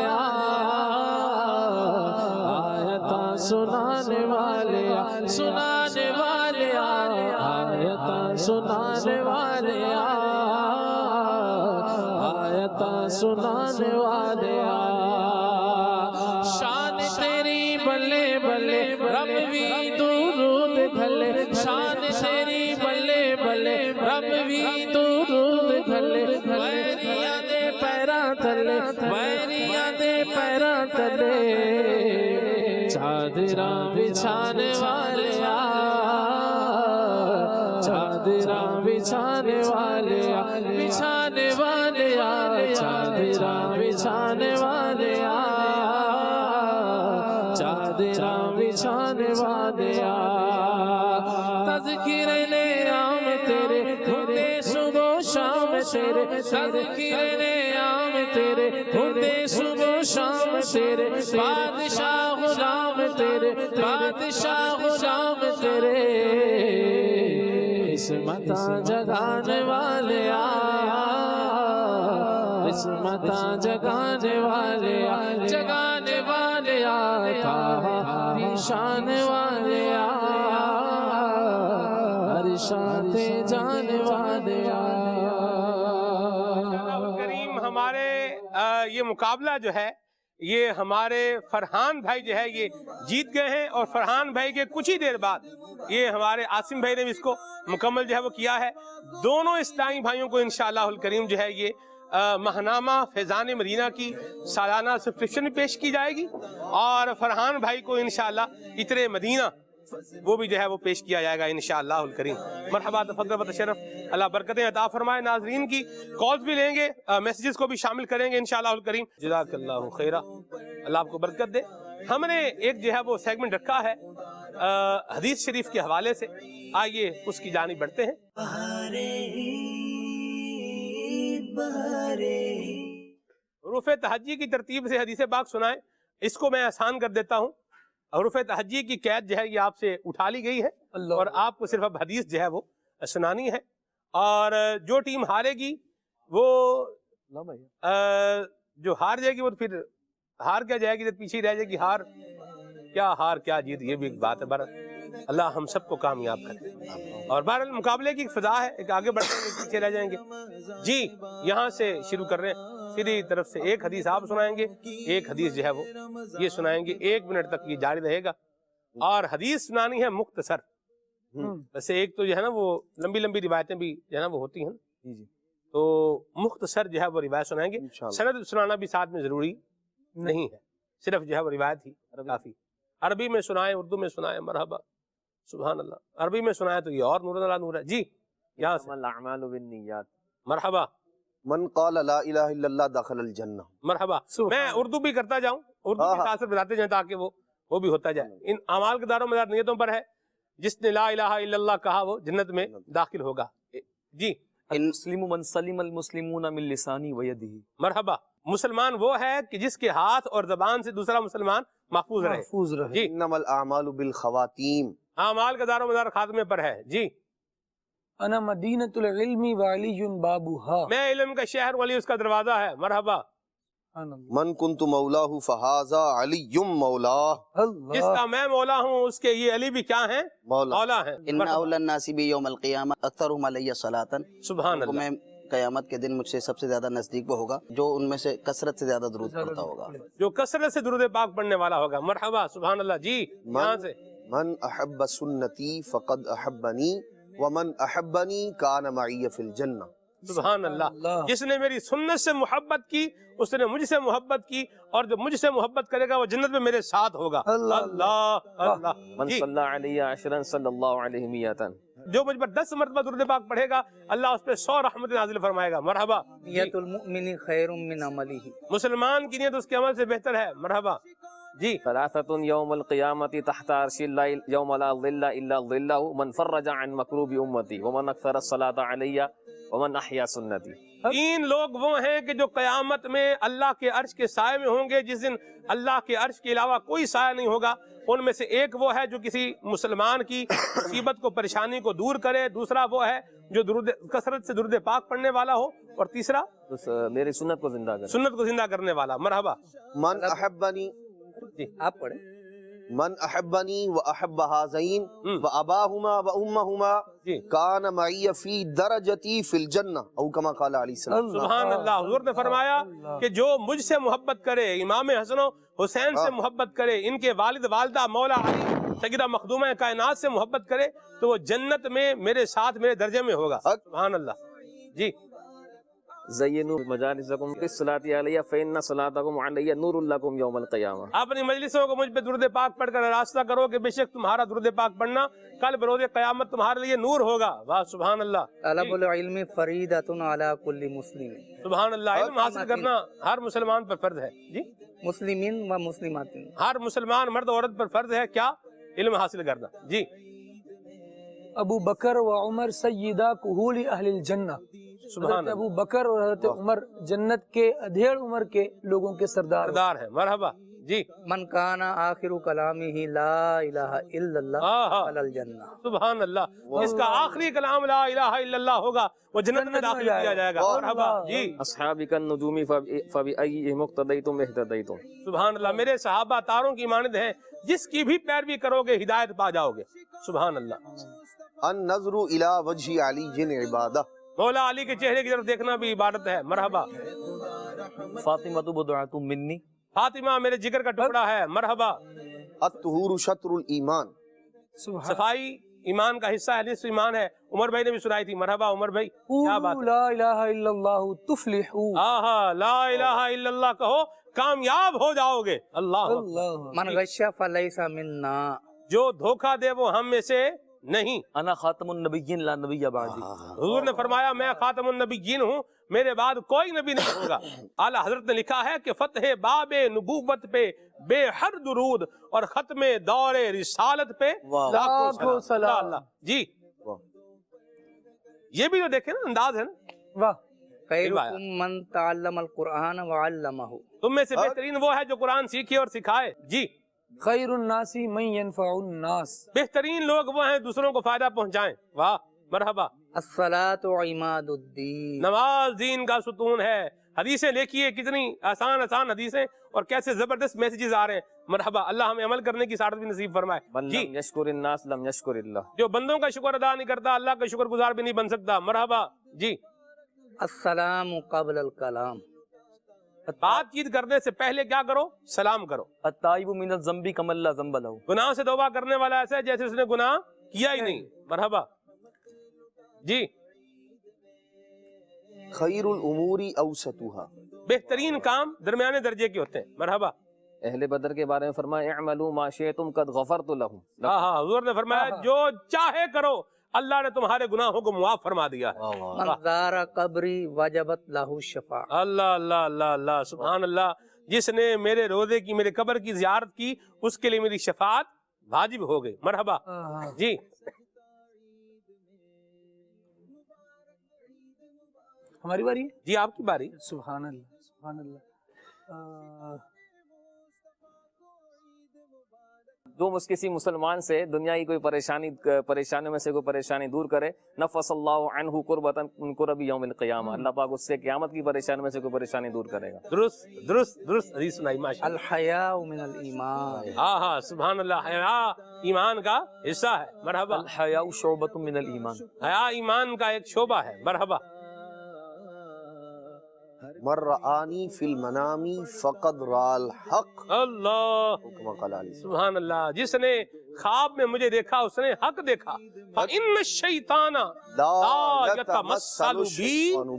آیت سنانے والے سنانے والے آیت سنانے والے آیت سنانے والے. شان بلے بلے رب بھی درود گھلے شان تیری بلے بلے رب بھی درود گھلے ویریاں دے پیراں تلے ویریاں دے پیراں تلے چادراں بچھانے والے چادراں بچھانے والے بچھانے والے چادراں بچھانے والے چادراں بچھانے والے تذکیر نیام تیرے ہوتے صبح و شام تیرے تذکیر نیام تیرے ہوتے صبح و شام تیرے بادشاہ غلام تیرے بادشاہ غلام تیرے قسمتاں جگانے والے قسمتاں جگانے والے جگانے والے نشان والے ارشاد جانے والے کریم ہمارے یہ مقابلہ جو ہے یہ ہمارے فرحان بھائی جو ہے یہ جیت گئے ہیں، اور فرحان بھائی کے کچھ ہی دیر بعد یہ ہمارے عاصم بھائی نے بھی اس کو مکمل جو ہے وہ کیا ہے۔ دونوں اسلامی بھائیوں کو انشاءاللہ الکریم جو ہے یہ ماہنامہ فیضان مدینہ کی سالانہ سبسکرپشن بھی پیش کی جائے گی، اور فرحان بھائی کو انشاءاللہ عطر مدینہ وہ بھی جو ہے وہ پیش کیا جائے گا انشاءاللہ الکریم۔ مرحبا، تفضل و تشرف، اللہ برکتیں عطا فرمائے۔ ناظرین کی کالز بھی لیں گے، میسیجز کو بھی شامل کریں گے انشاءاللہ الکریم۔ جزاک اللہ خیرہ، اللہ آپ کو برکت دے۔ ہم نے ایک جو ہے وہ سیگمنٹ رکھا ہے حدیث شریف کے حوالے سے، آئیے اس کی جانب بڑھتے ہیں۔ حروف تہجی کی ترتیب سے حدیث پاک سنائیں، اس کو میں آسان کر دیتا ہوں۔ حروف تہجی کی قید جو ہے یہ آپ سے اٹھا لی گئی ہے، اور آپ کو صرف اب حدیث جو ہے وہ سنانی ہے، اور جو ٹیم ہارے گی وہ جو ہار جائے گی وہ پھر ہار کیا جائے گی، تو پیچھے رہ جائے گی۔ ہار کیا جیت، یہ بھی ایک بات ہے۔ بہرحال اللہ ہم سب کو کامیاب کرے، اور بہرحال مقابلے کی ایک فضا ہے، ایک آگے بڑھتے ہیں پیچھے رہ جائیں گے۔ جی یہاں سے شروع کر رہے ہیں، سیدھی طرف سے ایک حدیث آپ سنائیں گے، ایک حدیث جو ہے وہ یہ سنائیں گے، 1 منٹ تک یہ جاری رہے گا، اور حدیث سنانی ہے مختصر۔ ویسے ایک تو جو ہے نا وہ لمبی لمبی روایتیں بھی جو ہے نا وہ ہوتی ہیں، تو مختصر جو ہے وہ روایت سنائیں گے۔ سند سنانا بھی ساتھ میں ضروری نہیں ہے، صرف جو ہے وہ روایت ہی کافی۔ عربی میں سنائیں، اردو میں سنائیں، مرحبا، سبحان اللہ۔ عربی میں سنائیں تو یہ اور نور اللہ نور ہے۔ جی یہاں سے مرحبا۔ من قال لا الہ الا اللہ دخل الجنہ۔ مرحبا۔ میں اردو بھی کرتا جاؤں، اردو کی تاثر بتاتے جائیں تاکہ وہ بھی ہوتا جائے۔ ان اعمال کے دار و مدار نیتوں پر ہے، جس نے لا الہ الا اللہ کہا وہ جنت میں داخل ہوگا۔ جی المسلم من سلم المسلمون من لسانی و یدہ۔ مرحبا۔ مسلمان وہ ہے کہ جس کے ہاتھ اور زبان سے دوسرا مسلمان محفوظ رہے۔ جی انما الاعمال بالخواتیم۔ اعمال کا دار و مدار خاتمے پر ہے۔ جی انا مدینۃ العلم وعلی بابها، میں علم کا شہر ولی اس کا دروازہ ہے۔ مرحبا۔ من کنت مولاہ فہذا علی مولاہ۔ جس کا میں مولا ہوں اس کے یہ علی بھی کیا ہیں؟ مولا ہیں۔ ان اول الناس بی یوم القیامہ اکثرهم علی صلاۃ۔ سبحان اللہ۔ میں قیامت کے دن مجھ سے سب سے زیادہ نزدیک وہ ہوگا جو ان میں سے کثرت سے زیادہ درود پڑھتا ہوگا، جو کثرت سے درود پاک پڑھنے والا ہوگا۔ مرحبا، سبحان اللہ۔ جی یہاں سے من احب سنتی فقد احبنی ومن احبنی کان معی فی الجنہ۔ سبحان اللہ۔ جس نے میری سنت سے محبت کی اس نے مجھ سے محبت کی، اور جو مجھ سے محبت کرے گا وہ جنت میں میرے ساتھ ہوگا۔ اللہ اللہ۔ من صلی علیہ عشرا صلی اللہ علیہ میۃ۔ جو مجھ پر 10 مرتبہ درود پاک پڑھے گا اللہ اس پہ 100 رحمت نازل فرمائے گا۔ مرحبا۔ نیت المؤمن خیر من عملہ، مسلمان کی نیت اس کے عمل سے بہتر ہے۔ مرحبا۔ جی ثلاثۃ یوم القیامۃ تحت عرش اللہ یوم لا ظل الا ظلہ، من فرج عن مکروب امتی ومن اکثر الصلاۃ علیہ ومن احیا سنتی۔ 3 لوگ وہ ہیں کہ جو قیامت میں اللہ کے عرش کے سائے میں ہوں گے، جس دن اللہ کے عرش کے علاوہ کوئی سایہ نہیں ہوگا۔ ان میں سے ایک وہ ہے جو کسی مسلمان کی مصیبت کو پریشانی کو دور کرے، دوسرا وہ ہے جو کثرت سے درود پاک پڑھنے والا ہو، اور تیسرا میری سنت کو زندہ کرے، سنت کو زندہ کرنے والا۔ مرحبا۔ من احبنی، جی آپ پڑھیں۔ من احبنی و احب ہذین و اباہما و امہما کان معی فی درجتی فی الجنہ او کما قال علیہ السلام. سبحان اللہ. حضور نے فرمایا کہ جو مجھ سے محبت کرے، امام حسن و حسین سے محبت کرے، ان کے والد والدہ مولا علی سیدہ مخدومہ کائنات سے محبت کرے تو وہ جنت میں میرے ساتھ میرے درجے میں ہوگا. سبحان اللہ. جی زینوا مجالسکم بالصلاۃ علیہ فإن صلاتکم علیہ نور لکم یوم القیامہ. اپنی مجلسوں کو مجھ پہ درود پاک پڑھ کر راستہ کرو کہ بے شک تمہارا درود پاک پڑھنا کل بروز قیامت تمہارے لیے نور ہوگا. واہ سبحان اللہ. طلب العلم فریضۃ علی کل مسلم. سبحان اللہ. علم حاصل کرنا ہر مسلمان پر فرض ہے. جی مسلمین و مسلمات. ہر مسلمان مرد عورت پر فرض ہے کیا؟ علم حاصل کرنا. جی ابو بکر و عمر سیدہ کہول اہل الجنہ. حضرت ابو بکر اور حضرت عمر جنت کے ادھیڑ عمر کے لوگوں کے سردار ہیں. مرحبا. جی من کان آخر کلامہ لا الہ الا اللہ فل الجنہ. سبحان اللہ. جس کا آخری کلام لا الہ الا اللہ ہوگا وہ جنت میں داخل کیا جائے گا. مرحبا. جی اصحابک النجوم فبأیہم اقتدیتم اہتدیتم. سبحان اللہ. میرے صحابہ تاروں کی مانند ہیں، جس کی بھی پیروی کرو گے ہدایت پا جاؤ گے. سبحان اللہ. النظر الی وجہ علی عبادہ. مولا علی کے چہرے کی طرف دیکھنا بھی عبادت ہے. مرحبا. فاطمہ بضعۃ منی. فاطمہ میرے جگر کا ٹکڑا ہے. مرحبا. الطہور شطر الایمان. صفائی ایمان کا حصہ ہے، نصف ایمان ہے. عمر بھائی نے بھی سنائی تھی. مرحبا عمر بھائی. کیا بات ہے. لا الہ الا اللہ تفلحوا. آہا لا الہ الا اللہ کہو کامیاب ہو جاؤ گے. اللہ. من غش فلیس منا. جو دھوکہ دے وہ ہم میں سے نہیں. انا خاتم النبیین لا نبی بعدی. حضور نے فرمایا میں خاتم النبیین ہوں، میرے بعد کوئی نبی نہیں ہوگا. اعلیٰ حضرت نے لکھا ہے کہ فتح باب نبوت پہ بے حد درود اور ختم دور رسالت پہ لاکھوں سلام. جی یہ بھی جو دیکھیں نا انداز ہے نا. واہ. خیرکم من تعلم القرآن وعلمہ. تم میں سے بہترین وہ ہے جو قرآن سیکھے اور سکھائے. جی خیر الناس من ينفع الناس. بہترین لوگ وہ ہیں دوسروں کو فائدہ پہنچائیں. واہ مرحبا. الصلاۃ عماد الدین. نماز دین کا ستون ہے. حدیثیں دیکھیے کتنی آسان آسان حدیثیں اور کیسے زبردست میسیجز آ رہے ہیں. مرحبا. اللہ ہمیں عمل کرنے کی سعادت بھی نصیب فرمائے. جی یشکر الناس لم یشکر اللہ. جو بندوں کا شکر ادا نہیں کرتا اللہ کا شکر گزار بھی نہیں بن سکتا. مرحبا. جی السلام قبل الکلام. بات چیت کرنے سے پہلے کیا کرو؟ سلام کرو. التائب من الذنب کمن لا ذنب له. گناہ سے توبہ کرنے والا ایسا ہے جیسے اس نے گناہ کیا ہی نہیں. مرحبا. جی خیر الامور اوسطها. بہترین کام درمیانے درجے کے ہوتے ہیں. مرحبا. اہل بدر کے بارے میں فرمایا اعملوا ما شئتم قد غفرت لهم. ہاں حضور نے فرمایا جو چاہے کرو اللہ نے تمہارے گناہوں کو معاف فرما دیا ہے. من زار قبری وجبت لہ الشفاعۃ. اللہ اللہ اللہ اللہ. سبحان اللہ. جس نے میرے روزے کی میرے قبر کی زیارت کی اس کے لیے میری شفاعت واجب ہو گئی. مرحبا. جی ہماری باری ہے. جی آپ کی باری. سبحان اللہ سبحان اللہ. جو کسی مسلمان سے دنیا کی کوئی پریشانیوں میں سے کوئی پریشانی دور کرے نفس اللہ عنہ قربتا من قرب یوم القیامہ. اللہ پاک اس سے قیامت کی پریشانی میں سے کوئی پریشانی دور کرے گا. درست درست درست حدیث سنائی. ماشاءاللہ. الحیاء من الایمان. ہاں ہاں سبحان اللہ. حیا ایمان کا حصہ ہے. مرحبا. الحیاء شعبۃ من الایمان. حیا ایمان کا ایک شعبہ ہے. مرحبا. من رآنی فی المنام فقد رأى الحق. اللہ سبحان اللہ. جس نے خواب میں مجھے دیکھا اس نے حق دیکھا. فإن الشیطان لا یتمثل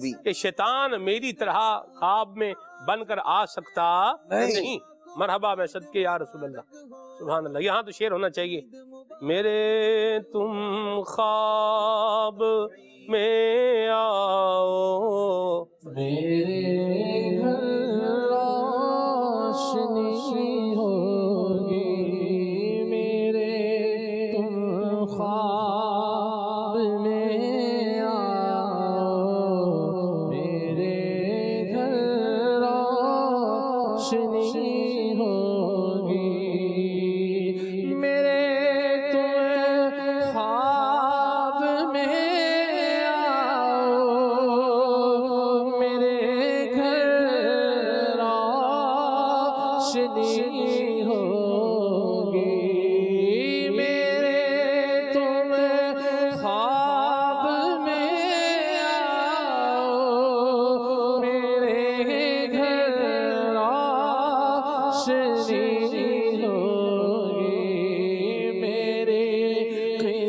بی. کہ شیطان میری طرح خواب میں بن کر آ سکتا نہیں. مرحبا. میں صدقے یا رسول اللہ. سبحان اللہ. یہاں تو شعر ہونا چاہیے. میرے تم خواب میں آؤ میرے گھر روشنی ہوگی. میرے تم خواب میں آؤ. میرے گھر روشنی ہوگی. میرے تم خواب میں روشنی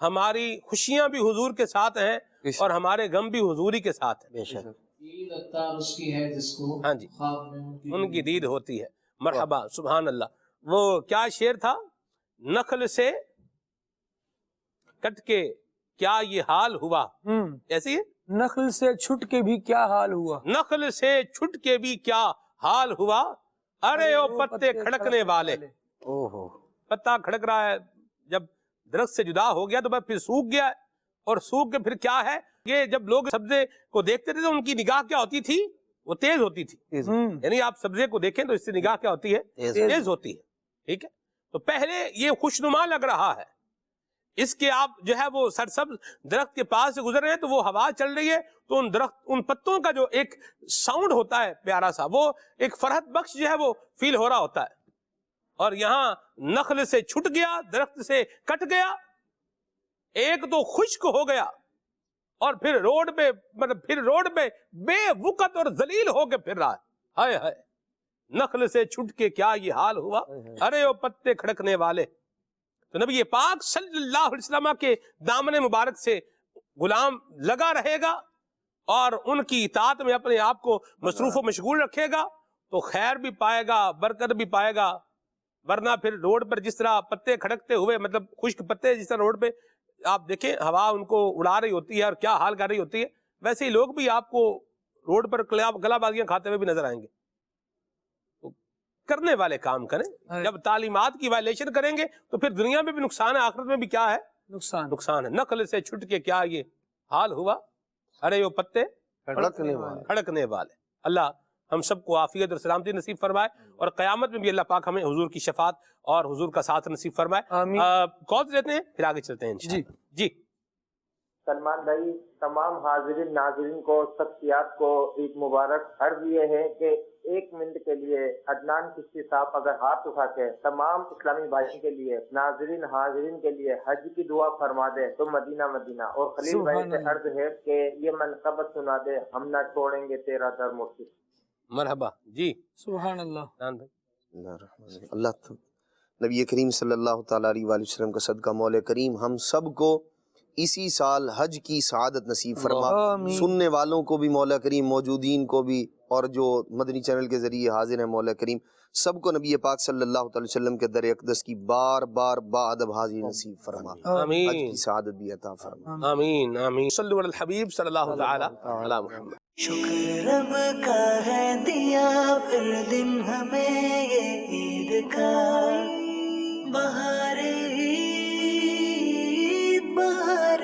ہماری خوشیاں بھی حضور کے ساتھ ہیں اور ہمارے غم بھی حضور ہی کے ساتھ ہیں. عید اتار اس کی ہے جس کو ہاں جی خواب میں ان کی دید ہوتی ہے. مرحبا سبحان اللہ. وہ کیا شعر تھا؟ نخل سے کٹ کے کیا یہ حال ہوا، ایسی ہے. نخل سے چھٹ کے بھی کیا حال ہوا، نخل سے چھٹ کے بھی کیا حال ہوا، ارے او پتے کھڑکنے والے. پتا کھڑک رہا ہے، جب درخت سے جدا ہو گیا تو بس پھر سوکھ گیا ہے، اور سوکھ کے پھر کیا ہے، یہ جب لوگ سبزے کو دیکھتے تھے تو ان کی نگاہ کیا ہوتی تھی؟ وہ تیز ہوتی تھی. یعنی آپ سبزے کو دیکھیں تو اس سے نگاہ کیا ہوتی ہے؟ تیز ہوتی ہے. ٹھیک ہے. تو پہلے یہ خوشنما لگ رہا ہے، اس کے آپ جو ہے وہ سرسبز درخت کے پاس سے گزر رہے ہیں تو وہ ہوا چل رہی ہے تو ان درخت ان پتوں کا جو ایک ساؤنڈ ہوتا ہے پیارا سا، وہ ایک فرحت بخش جو ہے وہ فیل ہو رہا ہوتا ہے. اور یہاں نخل سے چھٹ گیا، درخت سے کٹ گیا، ایک تو خشک ہو گیا اور پھر روڈ پہ بے وقت اور ذلیل ہو کے پھر رہا ہے. ہائے ہائے، نخل سے چھٹ کے کیا یہ حال ہوا، ارے او پتے کھڑکنے والے. تو نبی پاک صلی اللہ علیہ وسلم کے دامن مبارک سے غلام لگا رہے گا اور ان کی اطاعت میں اپنے آپ کو مصروف و مشغول رکھے گا تو خیر بھی پائے گا، برکت بھی پائے گا. ورنہ پھر روڈ پر جس طرح پتے کھڑکتے ہوئے، مطلب خشک پتے جس طرح روڈ پہ آپ دیکھیں ہوا ان کو اڑا رہی ہوتی ہے اور کیا حال کر رہی ہوتی ہے، ویسے ہی لوگ بھی آپ کو روڈ پر گلا بازیاں کھاتے ہوئے بھی نظر آئیں گے. کرنے والے کام کریں. جب تعلیمات کی وائلیشن کریں گے تو پھر دنیا میں بھی نقصان ہے، آخرت میں بھی کیا ہے؟ نقصان ہے. نقل سے چھٹ کے کیا یہ حال ہوا، ارے وہ پتے کھڑکنے والے. اللہ ہم سب کو عافیت اور سلامتی نصیب فرمائے اور قیامت میں بھی اللہ پاک ہمیں حضور کی شفاعت اور حضور کا ساتھ نصیب فرمائے. کال لیتے ہیں پھر آگے چلتے ہیں انشاءاللہ. جی سلمان بھائی، تمام حاضرین ناظرین کو، شخصیات کو عید مبارک. عرض یہ ہے کہ 1 منٹ کے لیے عدنان چشتی صاحب اگر ہاتھ اٹھا کے تمام اسلامی بھائی کے لیے، ناظرین حاضرین کے لیے حج کی دعا فرما دے تو مدینہ. اور خلیل بھائی سے عرض ہے کہ یہ منقبت سنا دے، ہم نہ چھوڑیں گے تیرا در مرشد. مرحبا. جی سبحان اللہ. اللہ نبی کریم صلی اللہ تعالیٰ علیہ وآلہ وسلم کا صدقہ مولا کریم ہم سب کو اسی سال حج کی سعادت نصیب فرما. سننے والوں کو بھی مولا کریم، موجودین کو بھی، اور جو مدنی چینل کے ذریعے حاضر ہیں مولا کریم سب کو نبی پاک صلی اللہ تعالی وسلم کے در اقدس کی بار بار بادب حاضری نصیب فرما. آمین. حج کی سعادت بھی عطا فرما. آمین آمین. صلو علی الحبیب صلی اللہ تعالی علی محمد. شکر رب کا ہے دیا پھر دن ہمیں یہ عید کا، بہار عید بہار